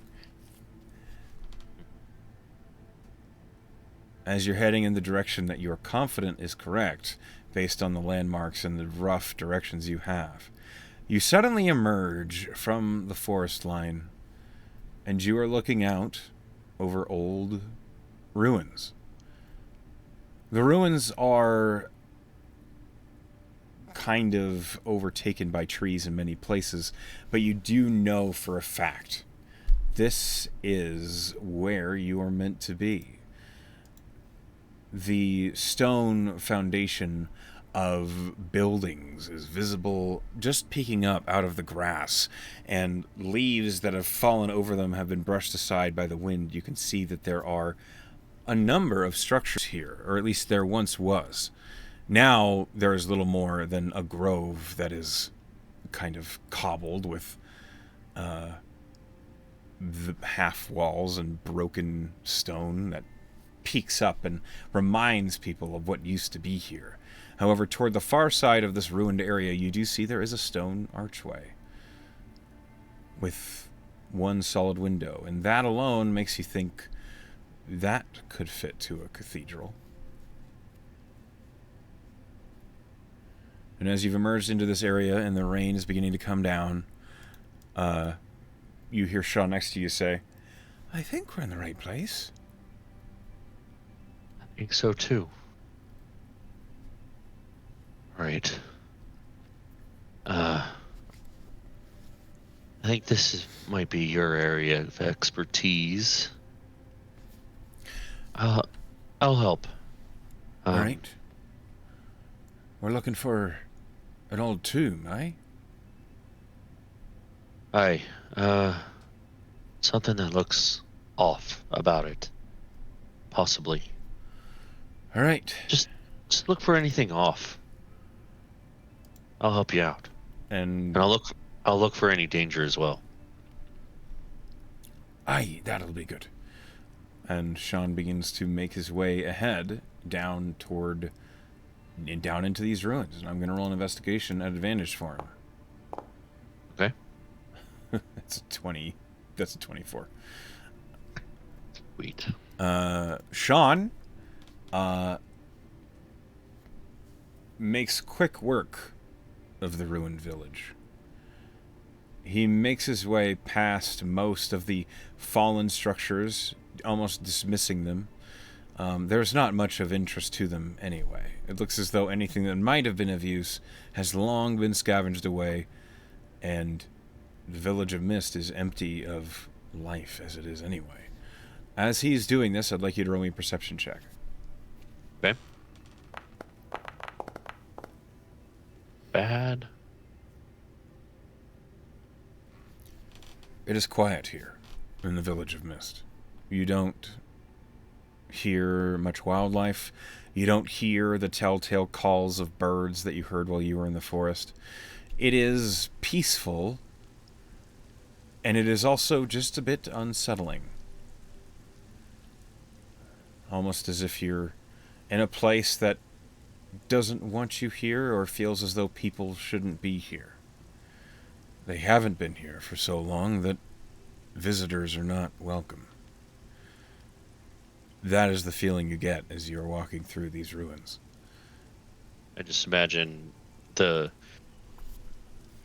As you're heading in the direction that you're confident is correct, based on the landmarks and the rough directions you have, you suddenly emerge from the forest line, and you are looking out over old ruins. The ruins are kind of overtaken by trees in many places, but you do know for a fact this is where you are meant to be. The stone foundation of buildings is visible just peeking up out of the grass, and leaves that have fallen over them have been brushed aside by the wind. You can see that there are a number of structures here, or at least there once was. Now there is little more than a grove that is kind of cobbled with the half walls and broken stone that peeks up and reminds people of what used to be here. However, toward the far side of this ruined area, you do see there is a stone archway with one solid window, and that alone makes you think that could fit to a cathedral. And as you've emerged into this area and the rain is beginning to come down, you hear Shaw next to you say, "I think we're in the right place." I think so too. Right. I think might be your area of expertise. I'll help. All right. We're looking for an old tomb, eh? Aye. Something that looks off about it. Possibly. All right. Just look for anything off. I'll help you out. And And I'll look for any danger as well. aye, that'll be good. And Sean begins to make his way ahead down into these ruins. And I'm going to roll an investigation at advantage for him. Okay. That's a 20. That's a 24. Sweet. Sean makes quick work of the ruined village. He makes his way past most of the fallen structures, almost dismissing them. There's not much of interest to them anyway. It looks as though anything that might have been of use has long been scavenged away, and the village of Mist is empty of life as it is anyway. As he's doing this, I'd like you to roll me a perception check. Okay. Bad. It is quiet here in the village of Mist. You don't hear much wildlife. You don't hear the telltale calls of birds that you heard while you were in the forest. It is peaceful, and it is also just a bit unsettling. Almost as if you're in a place that doesn't want you here or feels as though people shouldn't be here. They haven't been here for so long that visitors are not welcome. That is the feeling you get as you're walking through these ruins. I just imagine the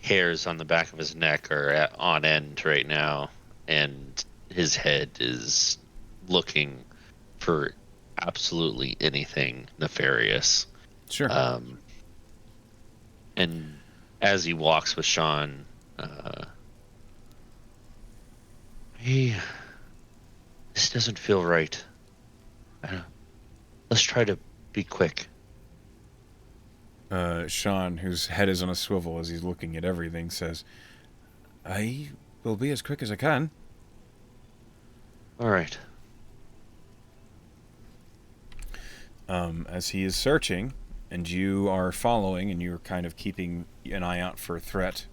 hairs on the back of his neck are on end right now, and his head is looking for absolutely anything nefarious. Sure. And as he walks with Sean, this doesn't feel right. Let's try to be quick. Sean, whose head is on a swivel as he's looking at everything, says, "I will be as quick as I can." All right. As he is searching, and you are following, and you're kind of keeping an eye out for a threat,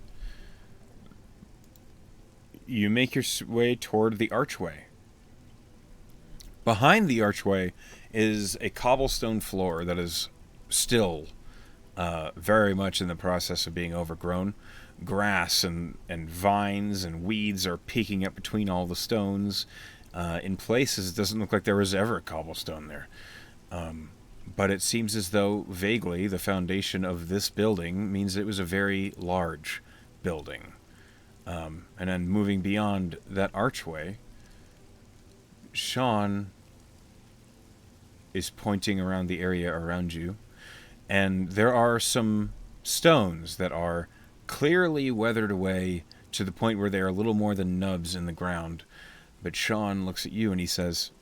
you make your way toward the archway. Behind the archway is a cobblestone floor that is still very much in the process of being overgrown. Grass and vines and weeds are peeking up between all the stones. In places, it doesn't look like there was ever a cobblestone there. But it seems as though, vaguely, the foundation of this building means it was a very large building. And then moving beyond that archway, Sean is pointing around the area around you, and there are some stones that are clearly weathered away to the point where they are little more than nubs in the ground. But Sean looks at you and he says,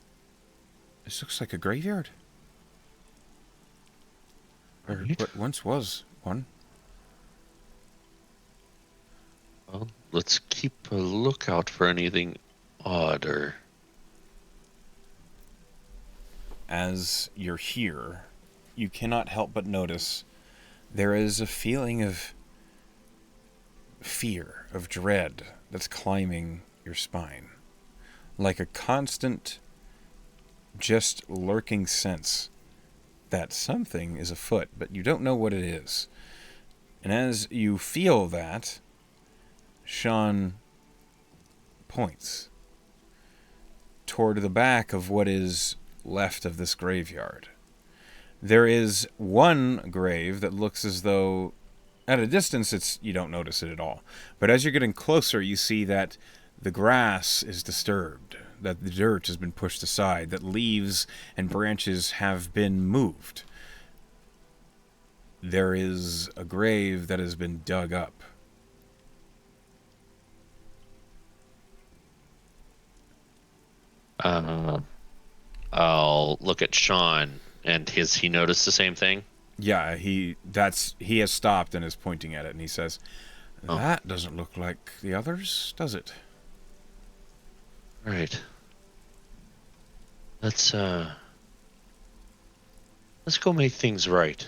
"This looks like a graveyard. Or Right. what once was one." Well, let's keep a lookout for anything odder. As you're here, you cannot help but notice there is a feeling of fear, of dread that's climbing your spine. Like a constant, just lurking sense that something is afoot, but you don't know what it is. And as you feel that, Sean points toward the back of what is left of this graveyard. There is one grave that looks as though, at a distance, you don't notice it at all. But as you're getting closer, you see that the grass is disturbed, that the dirt has been pushed aside, that leaves and branches have been moved. There is a grave that has been dug up. I'll look at Sean, and has he noticed the same thing? Yeah, he has stopped and is pointing at it, and he says, Oh, "That doesn't look like the others, does it?" right. Let's let's go make things right.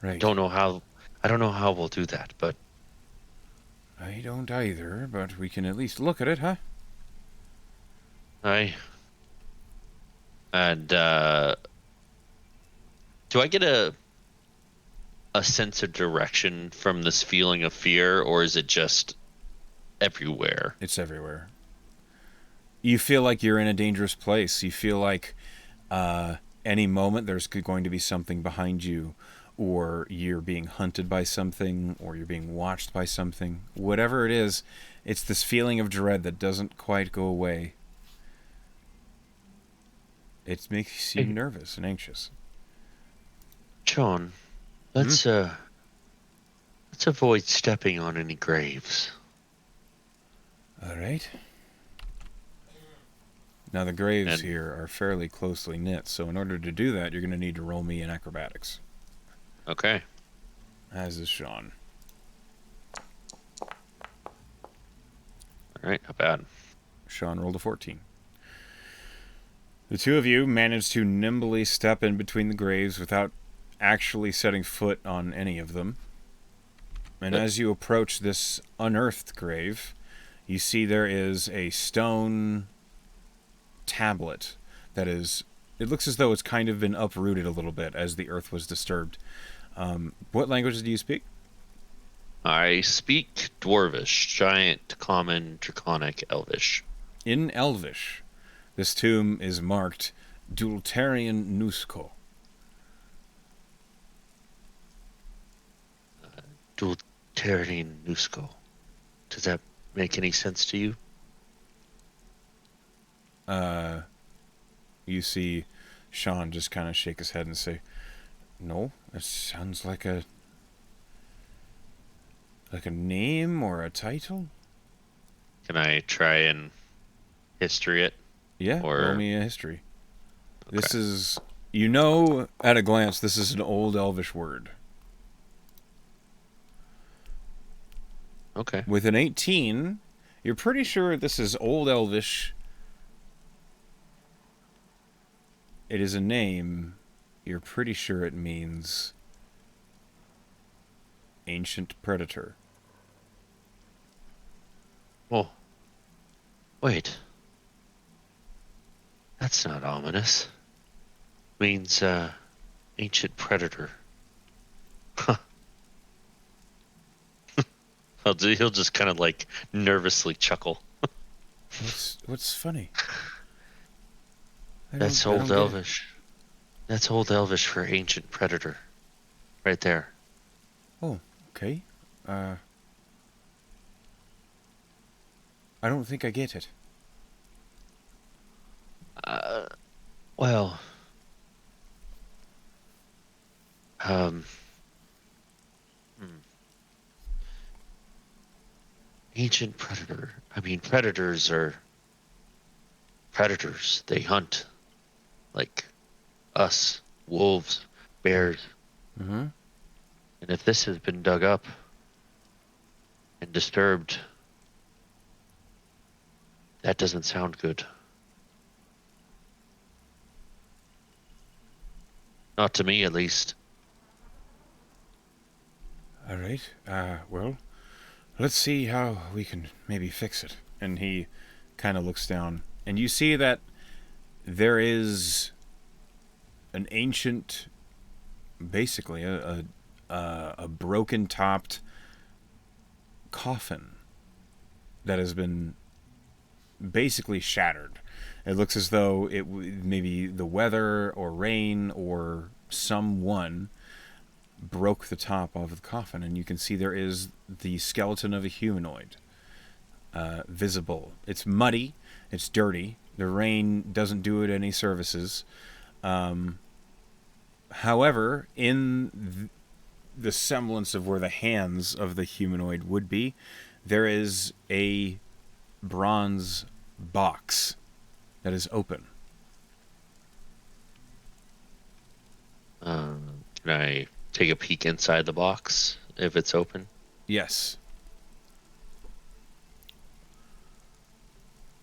Right. I don't know how we'll do that, but I don't either, but we can at least look at it, huh? I and do I get a sense of direction from this feeling of fear, or is it just everywhere? It's everywhere. You feel like you're in a dangerous place. You feel like any moment there's going to be something behind you, or you're being hunted by something, or you're being watched by something. Whatever it is, it's this feeling of dread that doesn't quite go away. It makes you Hey, nervous and anxious. Sean, Hmm? let's avoid stepping on any graves. All right. Now, the graves And here are fairly closely knit, so in order to do that, you're going to need to roll me in acrobatics, okay, as is Sean. all right, not bad. Sean rolled a 14. The two of you managed to nimbly step in between the graves without actually setting foot on any of them. And Good. as you approach this unearthed grave, you see there is a stone tablet that is. It looks as though it's kind of been uprooted a little bit as the earth was disturbed. What languages do you speak? I speak Dwarvish, Giant, Common, Draconic, Elvish. In Elvish, this tomb is marked Dulterian Nusko. Dulterian Nusko. Does that make any sense to you? Uh, you see Sean just kind of shake his head and say, "No, it sounds like a name or a title." Can I try and history it? Yeah, roll Or me a history. okay, This is, you know, at a glance, this is an old Elvish word. okay. With an 18, you're pretty sure this is Old Elvish. It is a name. You're pretty sure it means ancient predator. Oh, wait. That's not ominous. Means ancient predator. Huh. He'll just kind of like nervously chuckle. What's funny? That's I old don't get it. Elvish. That's old Elvish for ancient predator. Right there. Oh, okay. Uh, I don't think I get it. Uh, well, um, hmm. Ancient predator. I mean, predators are predators. They hunt like us, wolves, bears. Mm-hmm. And if this has been dug up and disturbed, that doesn't sound good. Not to me, at least. All right. Well, let's see how we can maybe fix it. And he kind of looks down, and you see that there is an ancient, basically a broken topped coffin that has been basically shattered. It looks as though maybe the weather or rain or someone broke the top of the coffin, and you can see there is the skeleton of a humanoid visible. It's muddy, it's dirty. The rain doesn't do it any services. However, in the semblance of where the hands of the humanoid would be, there is a bronze box that is open. Can I take a peek inside the box if it's open? Yes.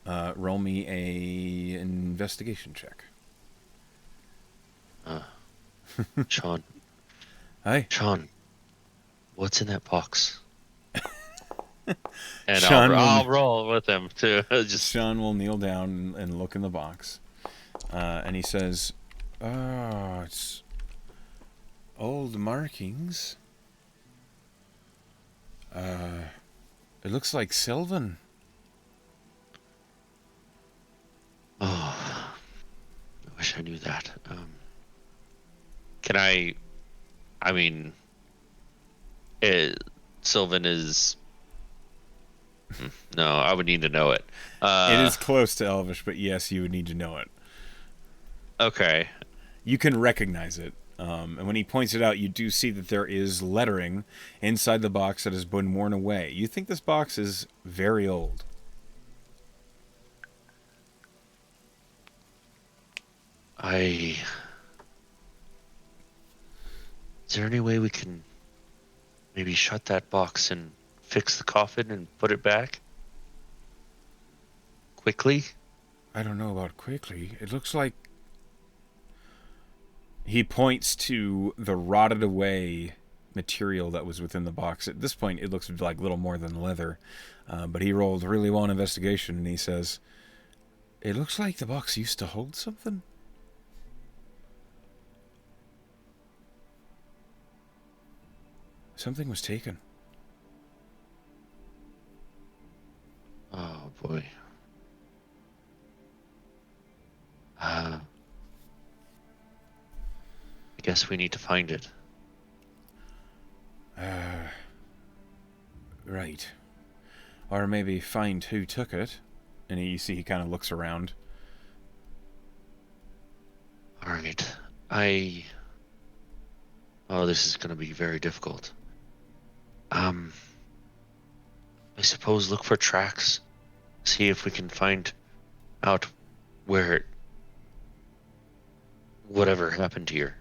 Roll me a investigation check. Sean, Hi. Sean, what's in that box? And Sean I'll will, roll with him too. Just Sean will kneel down and look in the box. And he says, "Oh, it's old markings. It looks like Sylvan." oh, I wish I knew that. Can I? I mean, Sylvan is. No, I would need to know it. It is close to Elvish, but yes, you would need to know it. Okay. You can recognize it. And when he points it out, you do see that there is lettering inside the box that has been worn away. You think this box is very old. Is there any way we can maybe shut that box and fix the coffin and put it back quickly? I don't know about quickly. It looks like... He points to the rotted away material that was within the box. At this point, it looks like little more than leather. But he rolled really well on investigation, and he says, "It looks like the box used to hold something." Something was taken. Oh boy. I guess we need to find it. Right. Or maybe find who took it. And you see he kind of looks around. All right. Oh, this is going to be very difficult. I suppose look for tracks. See if we can find out where whatever happened here.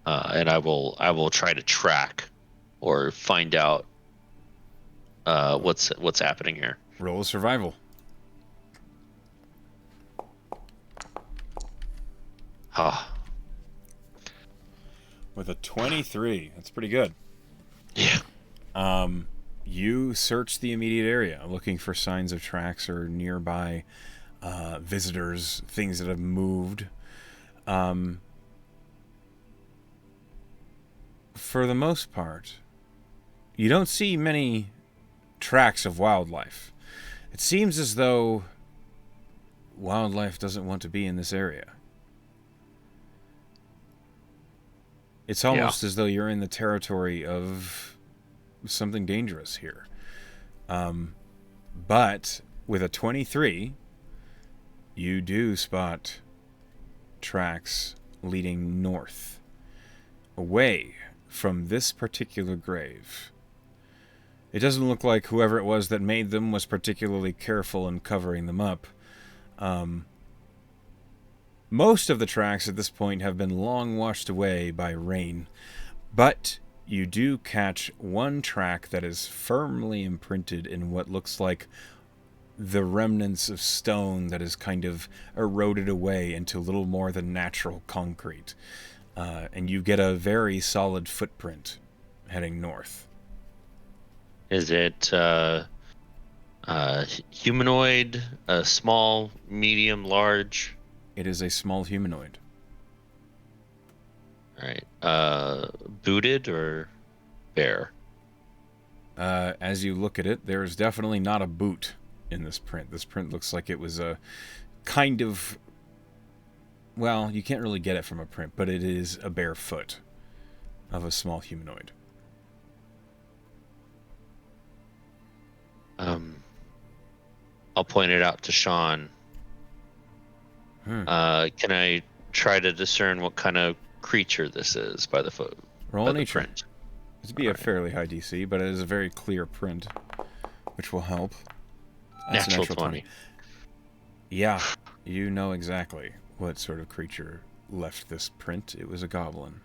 And I will try to track or find out what's happening here. Roll a survival. Ah, With a 23. That's pretty good. yeah. You search the immediate area looking for signs of tracks or nearby visitors, things that have moved. For the most part, you don't see many tracks of wildlife. It seems as though wildlife doesn't want to be in this area. It's almost as though you're in the territory of something dangerous here. But with a 23, you do spot tracks leading north, away from this particular grave. It doesn't look like whoever it was that made them was particularly careful in covering them up. Most of the tracks at this point have been long washed away by rain, but you do catch one track that is firmly imprinted in what looks like the remnants of stone that is kind of eroded away into little more than natural concrete. And you get a very solid footprint heading north. Is it humanoid, small, medium, large? It is a small humanoid. All right. Booted or bare? As you look at it, there's definitely not a boot in this print. This print looks like it was a kind of... Well, you can't really get it from a print, but it is a bare foot of a small humanoid. I'll point it out to Sean. Can I try to discern what kind of creature this is by the foot? Roll by a the nature. print? This would be a fairly high DC, but it is a very clear print, which will help. That's Natural 20. Yeah, you know exactly what sort of creature left this print. It was a goblin.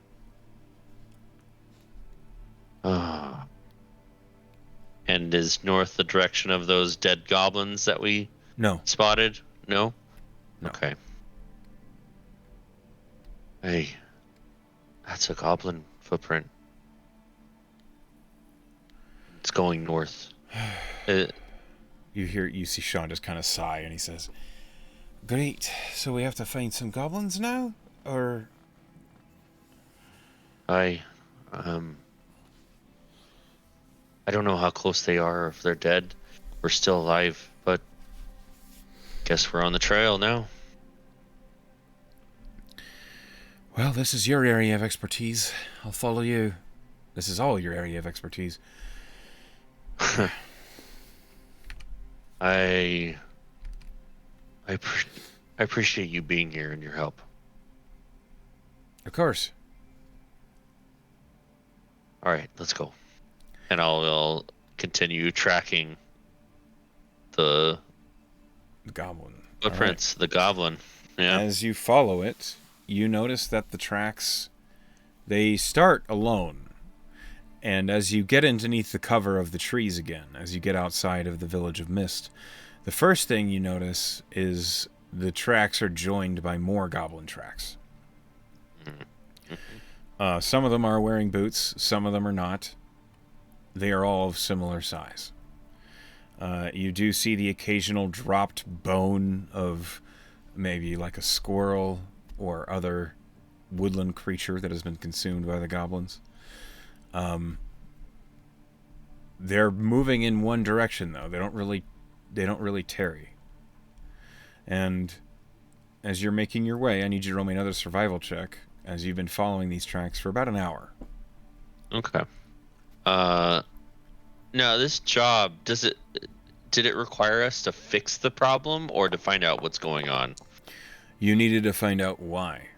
And is north the direction of those dead goblins that we No. spotted? No? No. Okay. Hey, that's a goblin footprint. It's going north. You see Sean just kind of sigh, and he says, "Great. So we have to find some goblins now, or?" I don't know how close they are, or if they're dead. We're still alive, but guess we're on the trail now. Well, this is your area of expertise. I'll follow you. This is all your area of expertise. I appreciate you being here and your help. Of course. All right, let's go. And I'll continue tracking the goblin. footprints, the goblin. Yeah. As you follow it, you notice that the tracks, they start alone. And as you get underneath the cover of the trees again, as you get outside of the Village of Mist, the first thing you notice is the tracks are joined by more goblin tracks. Some of them are wearing boots, some of them are not. They are all of similar size. You do see the occasional dropped bone of maybe like a squirrel or other woodland creature that has been consumed by the goblins. They're moving in one direction though. They don't really tarry. And as you're making your way, I need you to roll me another survival check as you've been following these tracks for about an hour. Okay. Now this job, did it require us to fix the problem or to find out what's going on? You needed to find out why.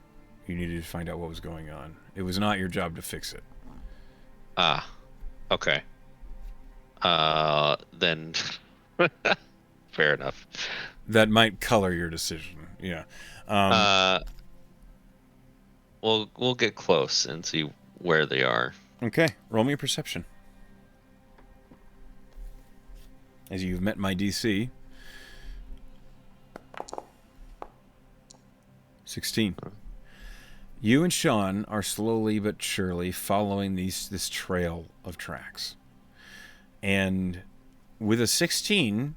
You needed to find out what was going on. It was not your job to fix it. Okay. Then fair enough. That might color your decision. Yeah. We'll get close and see where they are. Okay. Roll me a perception. As you've met my DC. 16. You and Sean are slowly but surely following this trail of tracks. And with a 16,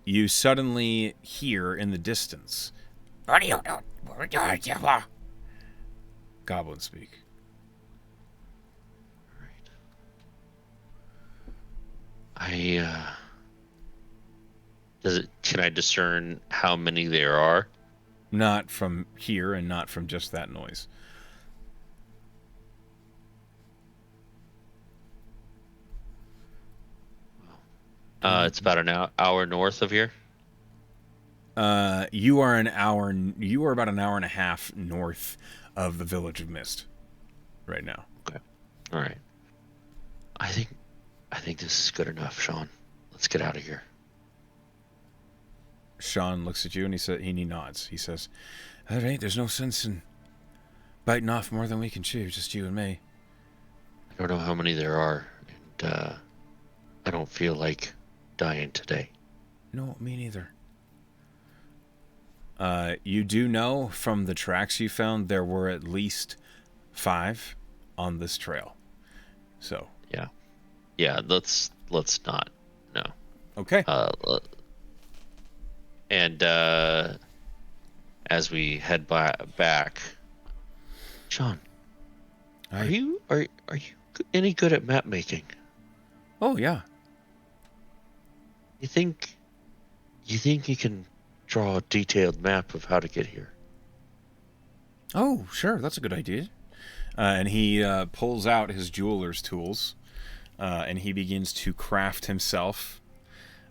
you suddenly hear in the distance goblin speak. Can I discern how many there are? Not from here and not from just that noise. It's about an hour north of here. You are about an hour and a half north of the Village of Mist right now. Okay. All right. I think this is good enough, Sean. Let's get out of here. Sean looks at you and he nods. He says, "All right, there's no sense in biting off more than we can chew, just you and me." I don't know how many there are, and I don't feel like dying today. No, me neither. You do know from the tracks you found there were at least 5 on this trail. So, Yeah. Yeah, let's not. No. okay. And as we head back, Sean, are I. you are you any good at map making? Oh yeah. You think you can draw a detailed map of how to get here? Oh, sure. That's a good idea. And he pulls out his jeweler's tools, and he begins to craft himself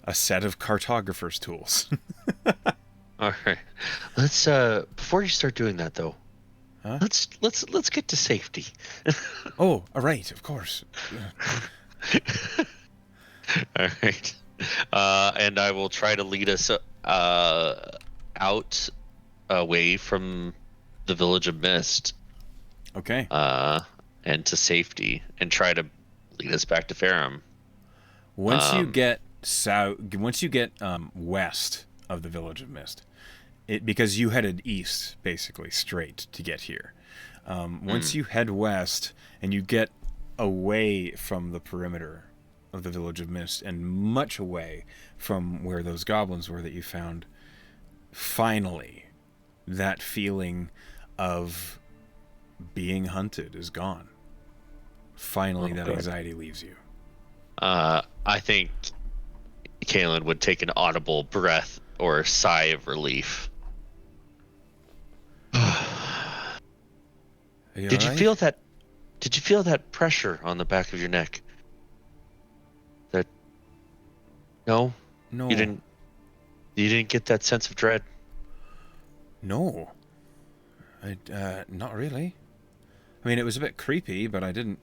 a set of cartographer's tools. All right. Let's before you start doing that though, Huh? let's get to safety. Oh, all right, of course. All right. And I will try to lead us out away from the village of Mist Okay. and to safety and try to lead us back to Farum. Um, Once you get west of the village of Mist, because you headed east basically straight to get here. Once mm, you head west and you get away from the perimeter of the village of Mist and much away from where those goblins were that you found, finally, that feeling of being hunted is gone. Finally, oh, that good. anxiety leaves you. I think Kaelan would take an audible breath or a sigh of relief. Are you Did you alright? feel that? Did you feel that pressure on the back of your neck? That no, you No. didn't. You didn't get that sense of dread. No. Not really. I mean, it was a bit creepy, but I didn't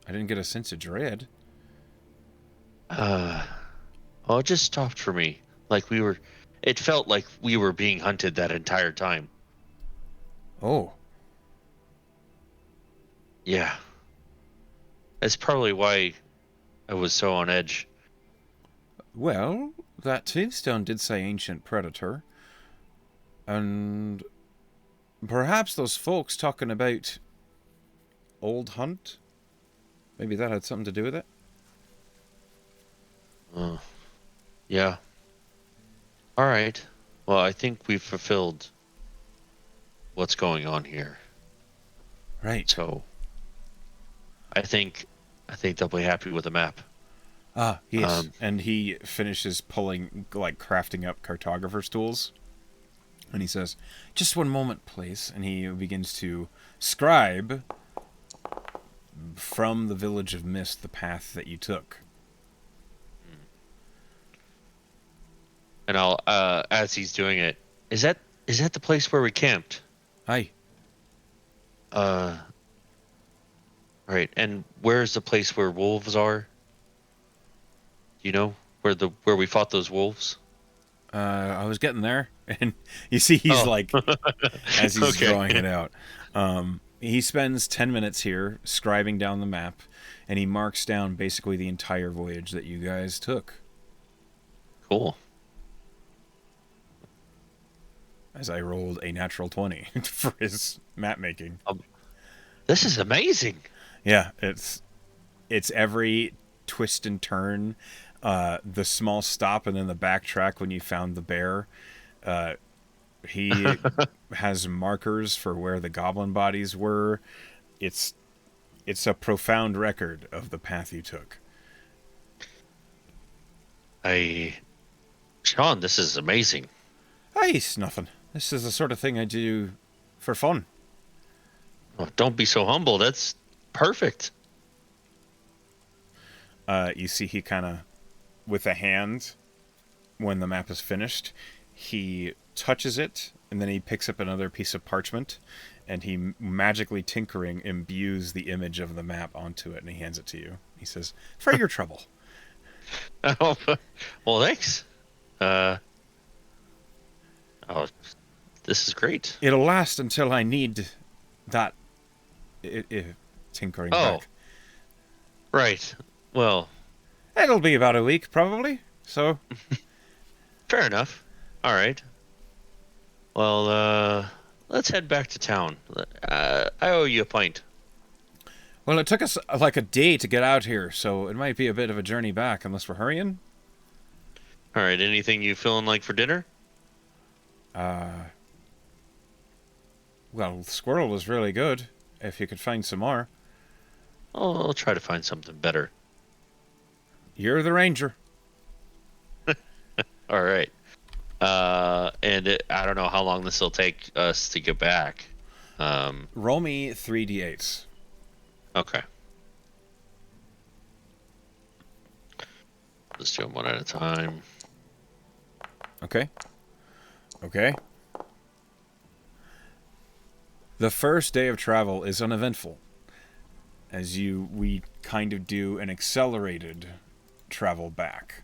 get a sense of dread. Uh, oh, it just stopped for me. Like we were. It felt like we were being hunted that entire time. Oh. Yeah, that's probably why I was so on edge. Well, that tombstone did say ancient predator. And perhaps those folks talking about old hunt, maybe that had something to do with it. Uh, yeah. All right. Well, I think we've fulfilled what's going on here. Right. So I think they'll be happy with the map. Ah, yes. Um, And he finishes pulling, like, crafting up cartographer's tools. And he says, just one moment, please. And he begins to scribe from the village of Mist the path that you took. and I'll as he's doing it, is that the place where we camped? Aye. Uh, right. And where's the place where wolves are? You know where we fought those wolves? I was getting there. And you see he's Oh, like, as he's okay. drawing it out. He spends 10 minutes here scribing down the map, and he marks down basically the entire voyage that you guys took. Cool. As I rolled a natural 20 for his map making. This is amazing. Yeah, it's every twist and turn, the small stop and then the backtrack when you found the bear. He has markers for where the goblin bodies were. It's it's a profound record of the path you took. I, Sean, this is amazing. Hey, it's nothing. This is the sort of thing I do for fun. Oh, don't be so humble. That's perfect. You see, he kind of, with a hand, when the map is finished, he touches it, and then he picks up another piece of parchment, and he magically tinkering imbues the image of the map onto it, and he hands it to you. He says, "For your trouble." Oh, well, thanks. Uh, oh, this is great. It'll last until I need that. Tinkering Oh, back. right. Well, It'll be about a week, probably. So, Fair enough. All right. Well, let's head back to town. I owe you a pint. Well, it took us like a day to get out here, so it might be a bit of a journey back unless we're hurrying. All right. Anything you feeling like for dinner? Well, squirrel was really good. If you could find some more. Oh, I'll try to find something better. You're the ranger. All right. I don't know how long this will take us to get back. Roll me 3d8s. Okay. Let's do them one at a time. Okay. Okay. The first day of travel is uneventful, as we kind of do an accelerated travel back.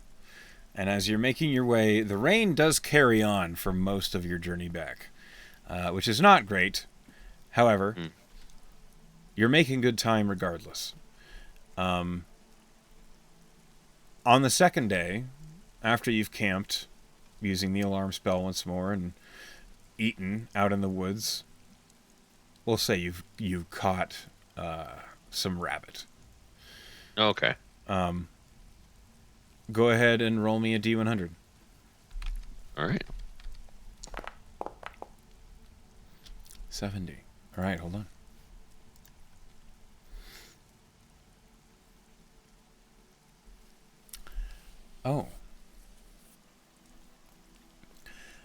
And as you're making your way, the rain does carry on for most of your journey back, which is not great. However, you're making good time regardless. On the second day, after you've camped, using the alarm spell once more, and eaten out in the woods, we'll say you've caught some rabbit. Okay. Go ahead and roll me a d100. All right. 70. All right, hold on. Oh.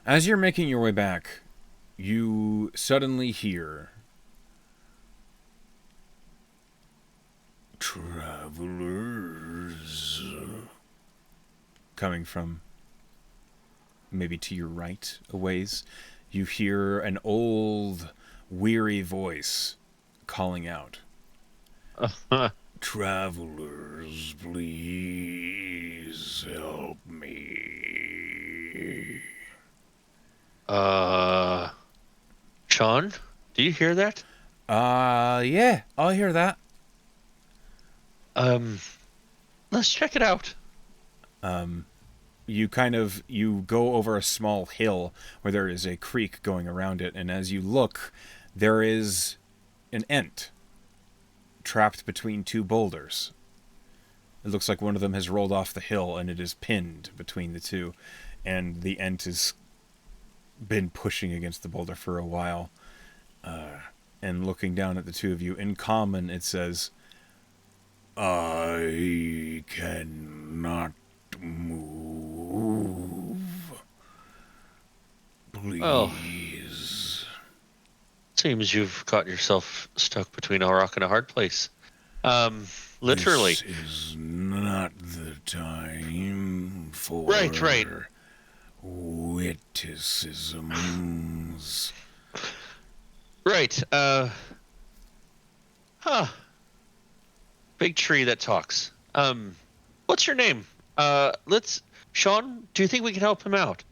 As you're making your way back, you suddenly hear travelers coming from maybe to your right a ways. You hear an old, weary voice calling out. Travelers, please help me. Sean, do you hear that? Yeah, I'll hear that. Let's check it out. You go over a small hill where there is a creek going around it, and as you look, there is an ent trapped between two boulders. It looks like one of them has rolled off the hill, and it is pinned between the two, and the ent has been pushing against the boulder for a while, and looking down at the two of you. In common, it says, I cannot move. Please. Well, seems you've got yourself stuck between a rock and a hard place. Literally. This is not the time for Right. witticisms. Right. Big tree that talks. What's your name? Sean, do you think we can help him out?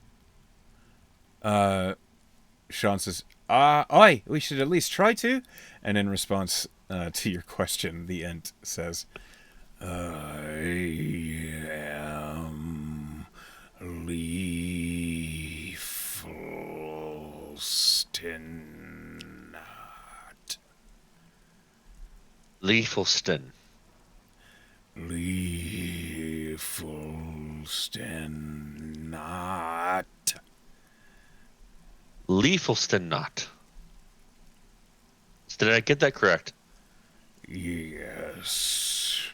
Sean says, aye, we should at least try to. And in response to your question, the ent says, I am Leafleston. Leafleston. Leafleston. Leafleston not. Did I get that correct? Yes.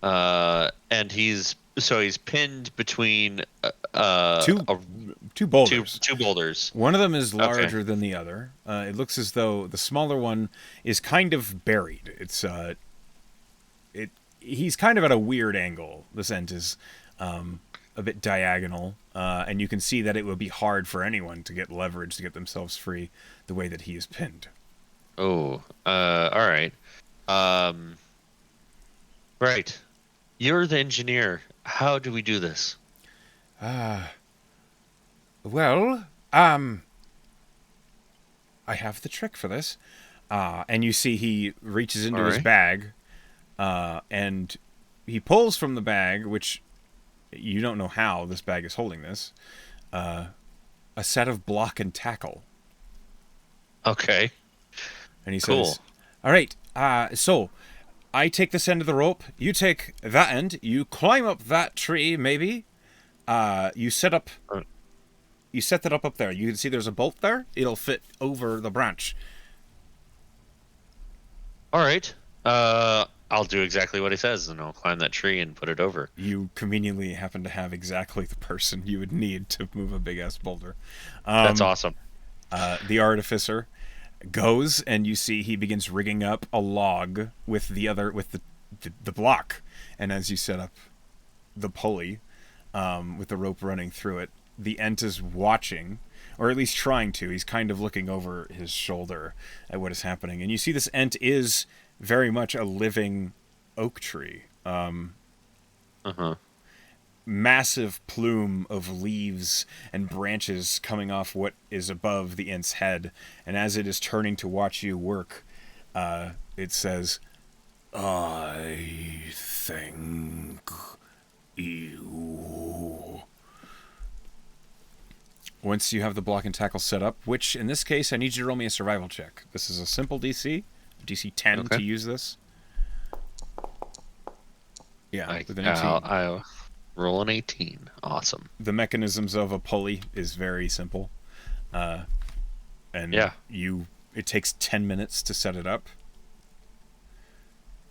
And he's pinned between two boulders. Two boulders. One of them is larger than the other. It looks as though the smaller one is kind of buried. He's kind of at a weird angle. This end is a bit diagonal, and you can see that it would be hard for anyone to get leverage to get themselves free the way that he is pinned. Oh, all right. Right. You're the engineer. How do we do this? Well, I have the trick for this. And you see he reaches into his bag, and he pulls from the bag, which you don't know how this bag is holding this, a set of block and tackle. Okay. And he Cool. says, all right, so I take this end of the rope, you take that end, you climb up that tree, maybe. You set that up there. You can see there's a bolt there. It'll fit over the branch. All right. I'll do exactly what he says, and I'll climb that tree and put it over. You conveniently happen to have exactly the person you would need to move a big ass boulder. That's awesome. The artificer goes, and you see he begins rigging up a log with the block. And as you set up the pulley, with the rope running through it, the Ent is watching, or at least trying to. He's kind of looking over his shoulder at what is happening. And you see this Ent is very much a living oak tree. Massive plume of leaves and branches coming off what is above the Ent's head. And as it is turning to watch you work, it says, I thank you. Once you have the block and tackle set up, which in this case I need you to roll me a survival check. This is a simple DC 10 Okay. to use this. Yeah, with an 18. I'll roll an 18. Awesome. The mechanisms of a pulley is very simple, and Yeah. it takes 10 minutes to set it up.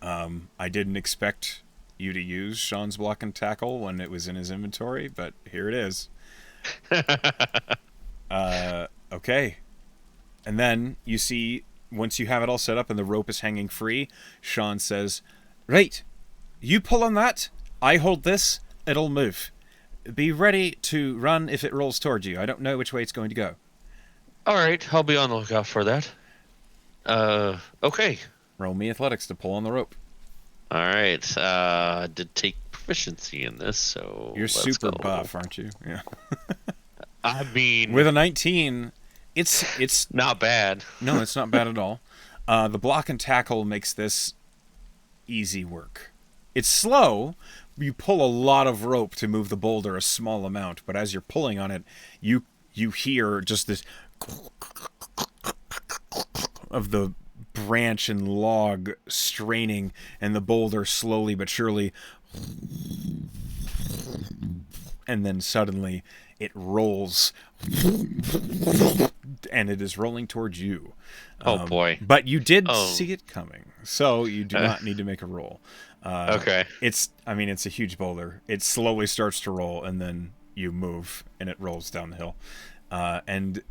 I didn't expect you to use Sean's block and tackle when it was in his inventory, but here it is. Okay. And then you see, once you have it all set up and the rope is hanging free, Sean says, right, you pull on that, I hold this, it'll move. Be ready to run if it rolls towards you. I don't know which way it's going to go. All right. I'll be on the lookout for that. Okay. Roll me athletics to pull on the rope. All right. I did take proficiency in this, so You're let's super go. buff, aren't you? Yeah. I mean, With a 19, it's not bad. no, it's not bad at all. The block and tackle makes this easy work. It's slow. You pull a lot of rope to move the boulder a small amount, but as you're pulling on it, you hear just this of the branch and log straining, and the boulder slowly but surely, and then suddenly it rolls, and it is rolling towards you. Oh boy. But you did Oh. see it coming, so you do not need to make a roll. Okay. It's a huge boulder. It slowly starts to roll, and then you move, and it rolls down the hill. And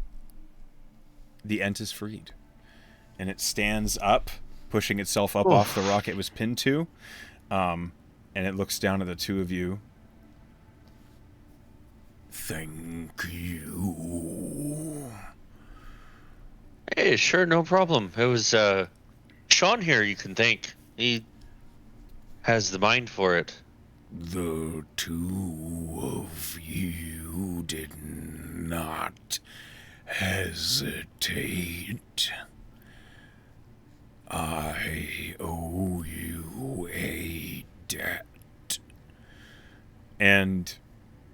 the Ent is freed. And it stands up, pushing itself up off the rock it was pinned to. And it looks down at the two of you. Thank you. Hey, sure, no problem. It was Sean here you can thank. He has the mind for it. The two of you did not hesitate. I owe you a debt. And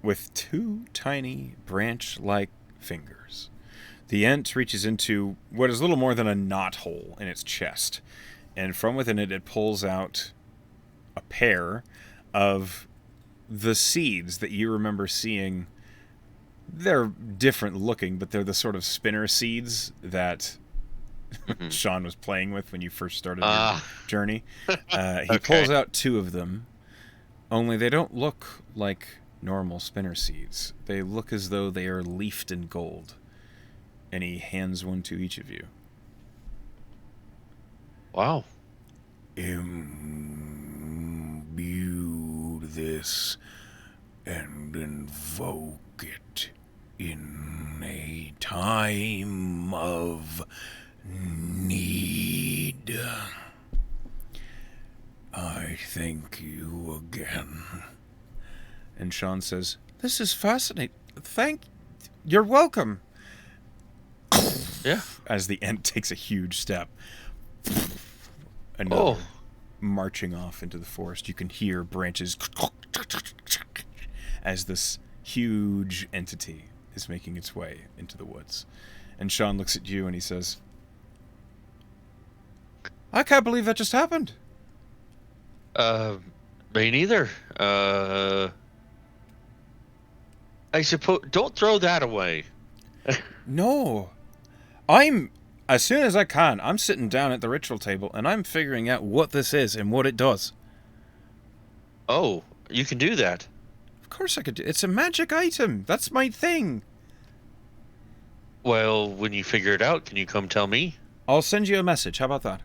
with two tiny branch-like fingers, the Ent reaches into what is little more than a knothole in its chest, and from within it, it pulls out a pair of the seeds that you remember seeing. They're different looking, but they're the sort of spinner seeds that Sean was playing with when you first started your journey. He pulls out two of them, only they don't look like normal spinner seeds. They look as though they are leafed in gold. And he hands one to each of you. Wow. Imbue this and invoke it in a time of need. I thank you again. And Sean says, this is fascinating. You're welcome. Yeah. As the Ent takes a huge step. Another marching off into the forest. You can hear branches as this huge entity is making its way into the woods. And Sean looks at you and he says, I can't believe that just happened. Me neither. I suppose don't throw that away. No. As soon as I can, I'm sitting down at the ritual table and I'm figuring out what this is and what it does. Oh, you can do that. Of course I could do. It's a magic item. That's my thing. Well, when you figure it out, can you come tell me? I'll send you a message. How about that?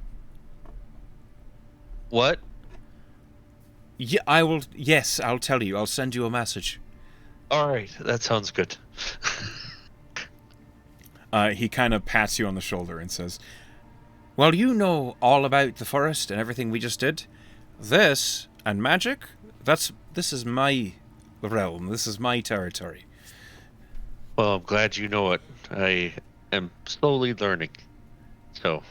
What? Yeah, I will. Yes, I'll tell you. I'll send you a message. All right, that sounds good. He kind of pats you on the shoulder and says, well, you know all about the forest and everything we just did. This and magic, this is my realm. This is my territory. Well, I'm glad you know it. I am slowly learning. So,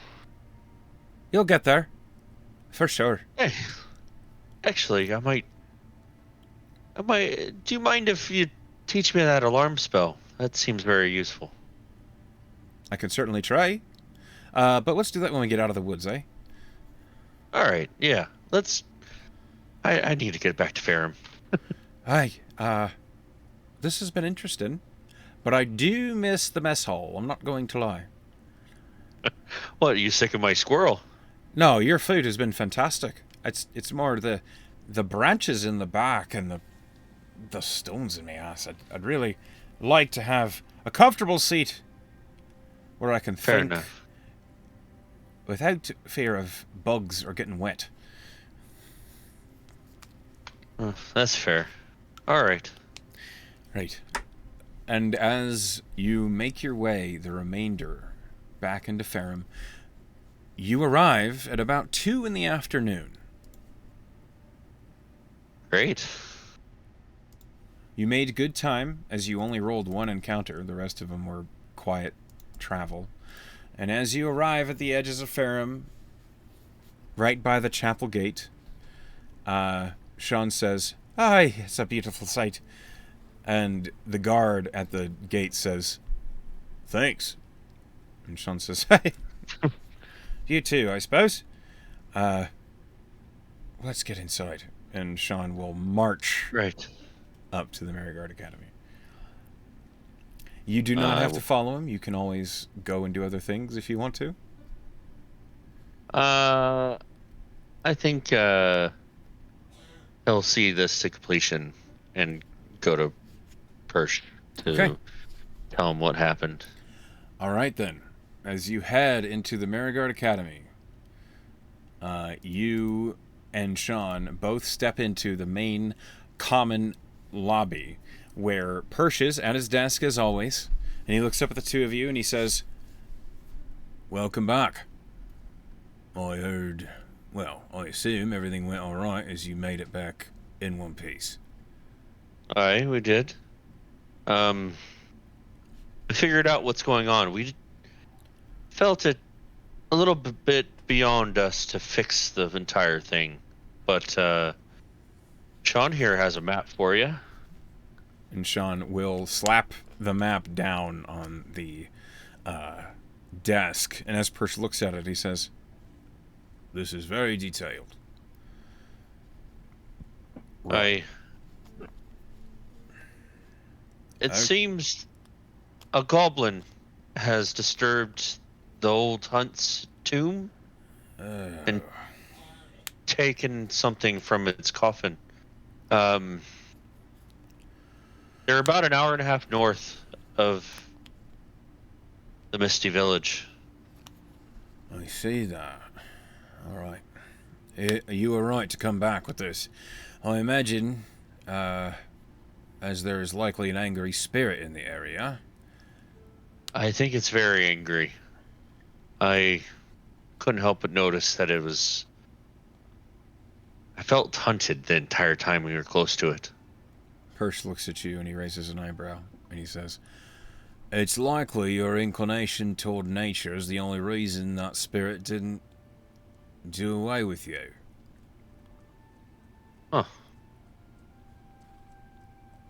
You'll get there. For sure. hey, actually, I might. Do you mind if you teach me that alarm spell? That seems very useful. I can certainly try. But let's do that when we get out of the woods, eh? All right, yeah. Let's. I need to get back to Ferrum. Aye, this has been interesting. But I do miss the mess hall. I'm not going to lie. What? Are you sick of my squirrel? No, your food has been fantastic. It's more the branches in the back and the stones in my ass. I'd really like to have a comfortable seat where I can Fair think enough. without fear of bugs or getting wet. That's fair. All right. Right. And as you make your way the remainder back into Ferrum, you arrive at about 2 in the afternoon. Great. You made good time, as you only rolled one encounter. The rest of them were quiet travel. And as you arrive at the edges of Ferrum, right by the chapel gate, Sean says, aye, it's a beautiful sight. And the guard at the gate says, thanks. And Sean says, hey, you too, I suppose. Let's get inside. And Sean will march Right. up to the Merryguard Academy. You do not have to follow him. You can always go and do other things if you want to. I think he'll see this to completion and go to Persh to tell him what happened. All right, then. As you head into the Merryguard Academy, you and Sean both step into the main common lobby where Persh is at his desk as always, and he looks up at the two of you and he says, welcome back. I assume everything went all right as you made it back in one piece. Aye, we did. We figured out what's going on. We felt it a little bit beyond us to fix the entire thing. But Sean here has a map for you. And Sean will slap the map down on the desk. And as Persh looks at it, he says, this is very detailed. Right. It seems a goblin has disturbed the old hunt's tomb and taken something from its coffin. They're about an hour and a half north of the Misty Village. I see that. All right. You were right to come back with this. I imagine, as there is likely an angry spirit in the area. I think it's very angry. I couldn't help but notice that it was... I felt hunted the entire time we were close to it. Persh looks at you and he raises an eyebrow and he says, it's likely your inclination toward nature is the only reason that spirit didn't do away with you. Huh.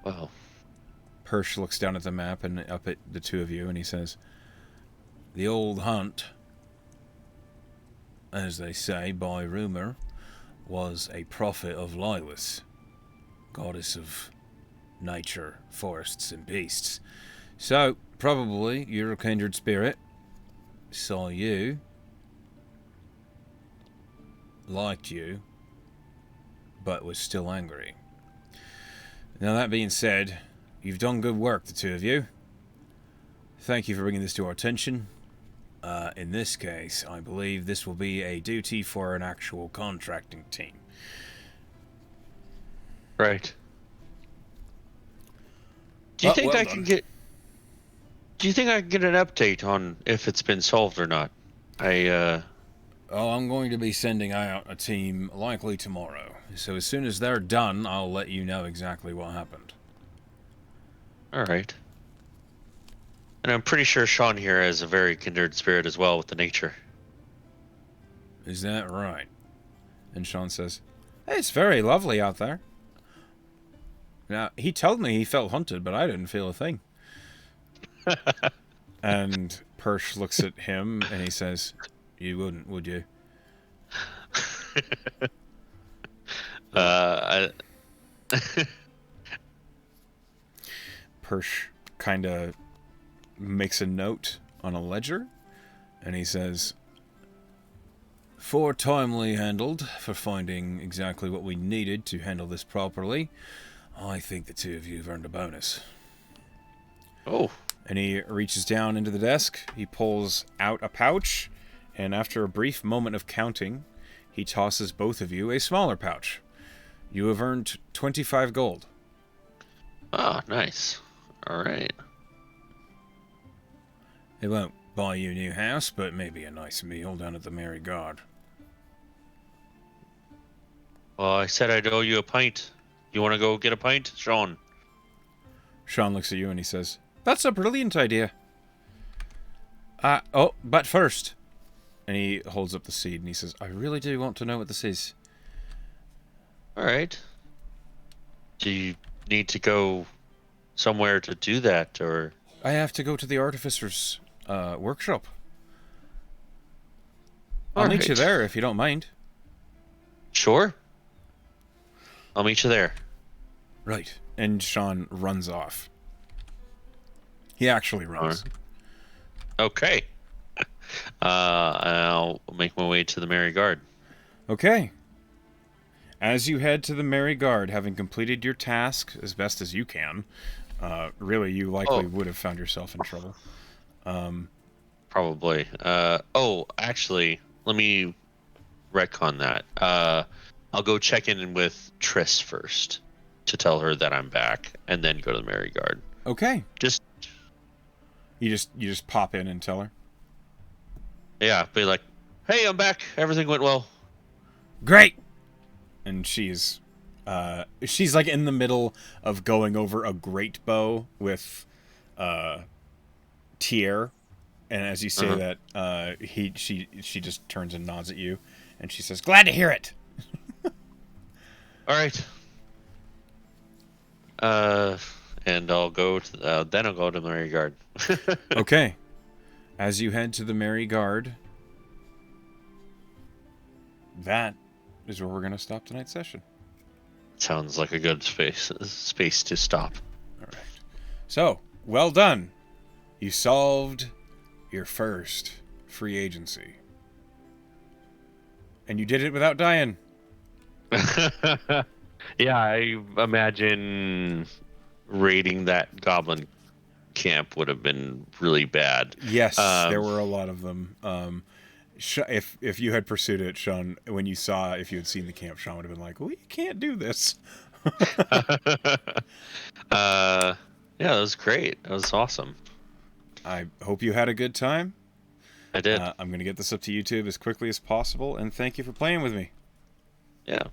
Well, Persh looks down at the map and up at the two of you, and he says, "The old hunt, as they say by rumour, was a prophet of Lilith, goddess of nature, forests, and beasts. So, probably you're a kindred spirit. Saw you, liked you, but was still angry. Now, that being said, you've done good work, the two of you. Thank you for bringing this to our attention. In this case, I believe this will be a duty for an actual contracting team." right. Do you think well I done. can get? Do you think I can get an update on if it's been solved or not? I'm going to be sending out a team likely tomorrow. So as soon as they're done, I'll let you know exactly what happened. All right. And I'm pretty sure Sean here has a very kindred spirit as well with the nature. Is that right? And Sean says, "Hey, it's very lovely out there." Now, he told me he felt hunted, but I didn't feel a thing. And Persh looks at him and he says, "You wouldn't, would you?" I, Persh kind of makes a note on a ledger, and he says, "For timely handled, for finding exactly what we needed to handle this properly, I think the two of you have earned a bonus." oh, And he reaches down into the desk, he pulls out a pouch, and after a brief moment of counting, he tosses both of you a smaller pouch. You have earned 25 gold. nice. All right. It won't buy you a new house, but maybe a nice meal down at the Merry Guard. Well, I said I'd owe you a pint. You want to go get a pint, Sean? Sean looks at you and he says, "That's a brilliant idea. But first," and he holds up the seed and he says, "I really do want to know what this is." All right. Do you need to go somewhere to do that, or? "I have to go to the artificer's workshop. I'll meet you there if you don't mind." Sure. I'll meet you there. Right. And Sean runs off. He actually runs. Okay. I'll make my way to the Merry Guard. Okay. As you head to the Merry Guard, having completed your task as best as you can, really, you likely would have found yourself in trouble. Probably. Actually, let me retcon that. I'll go check in with Triss first to tell her that I'm back, and then go to the Merry Guard. Okay. Just You just pop in and tell her. Yeah, be like, "Hey, I'm back. Everything went well." Great. And she's like in the middle of going over a great bow with Tier, and as you say that, she just turns and nods at you, and she says, "Glad to hear it." All right. And I'll go to then I'll go to the Merry Guard. Okay. As you head to the Merry Guard, that is where we're going to stop tonight's session. Sounds like a good space to stop. All right. So, well done. You solved your first free agency. And you did it without dying. Yeah, I imagine raiding that goblin camp would have been really bad. Yes, there were a lot of them. If you had pursued it, Sean, when you saw, if you had seen the camp, Sean would have been like, "We can't do this." Yeah, that was great. That was awesome. I hope you had a good time. I did. I'm going to get this up to YouTube as quickly as possible, and thank you for playing with me. Yeah.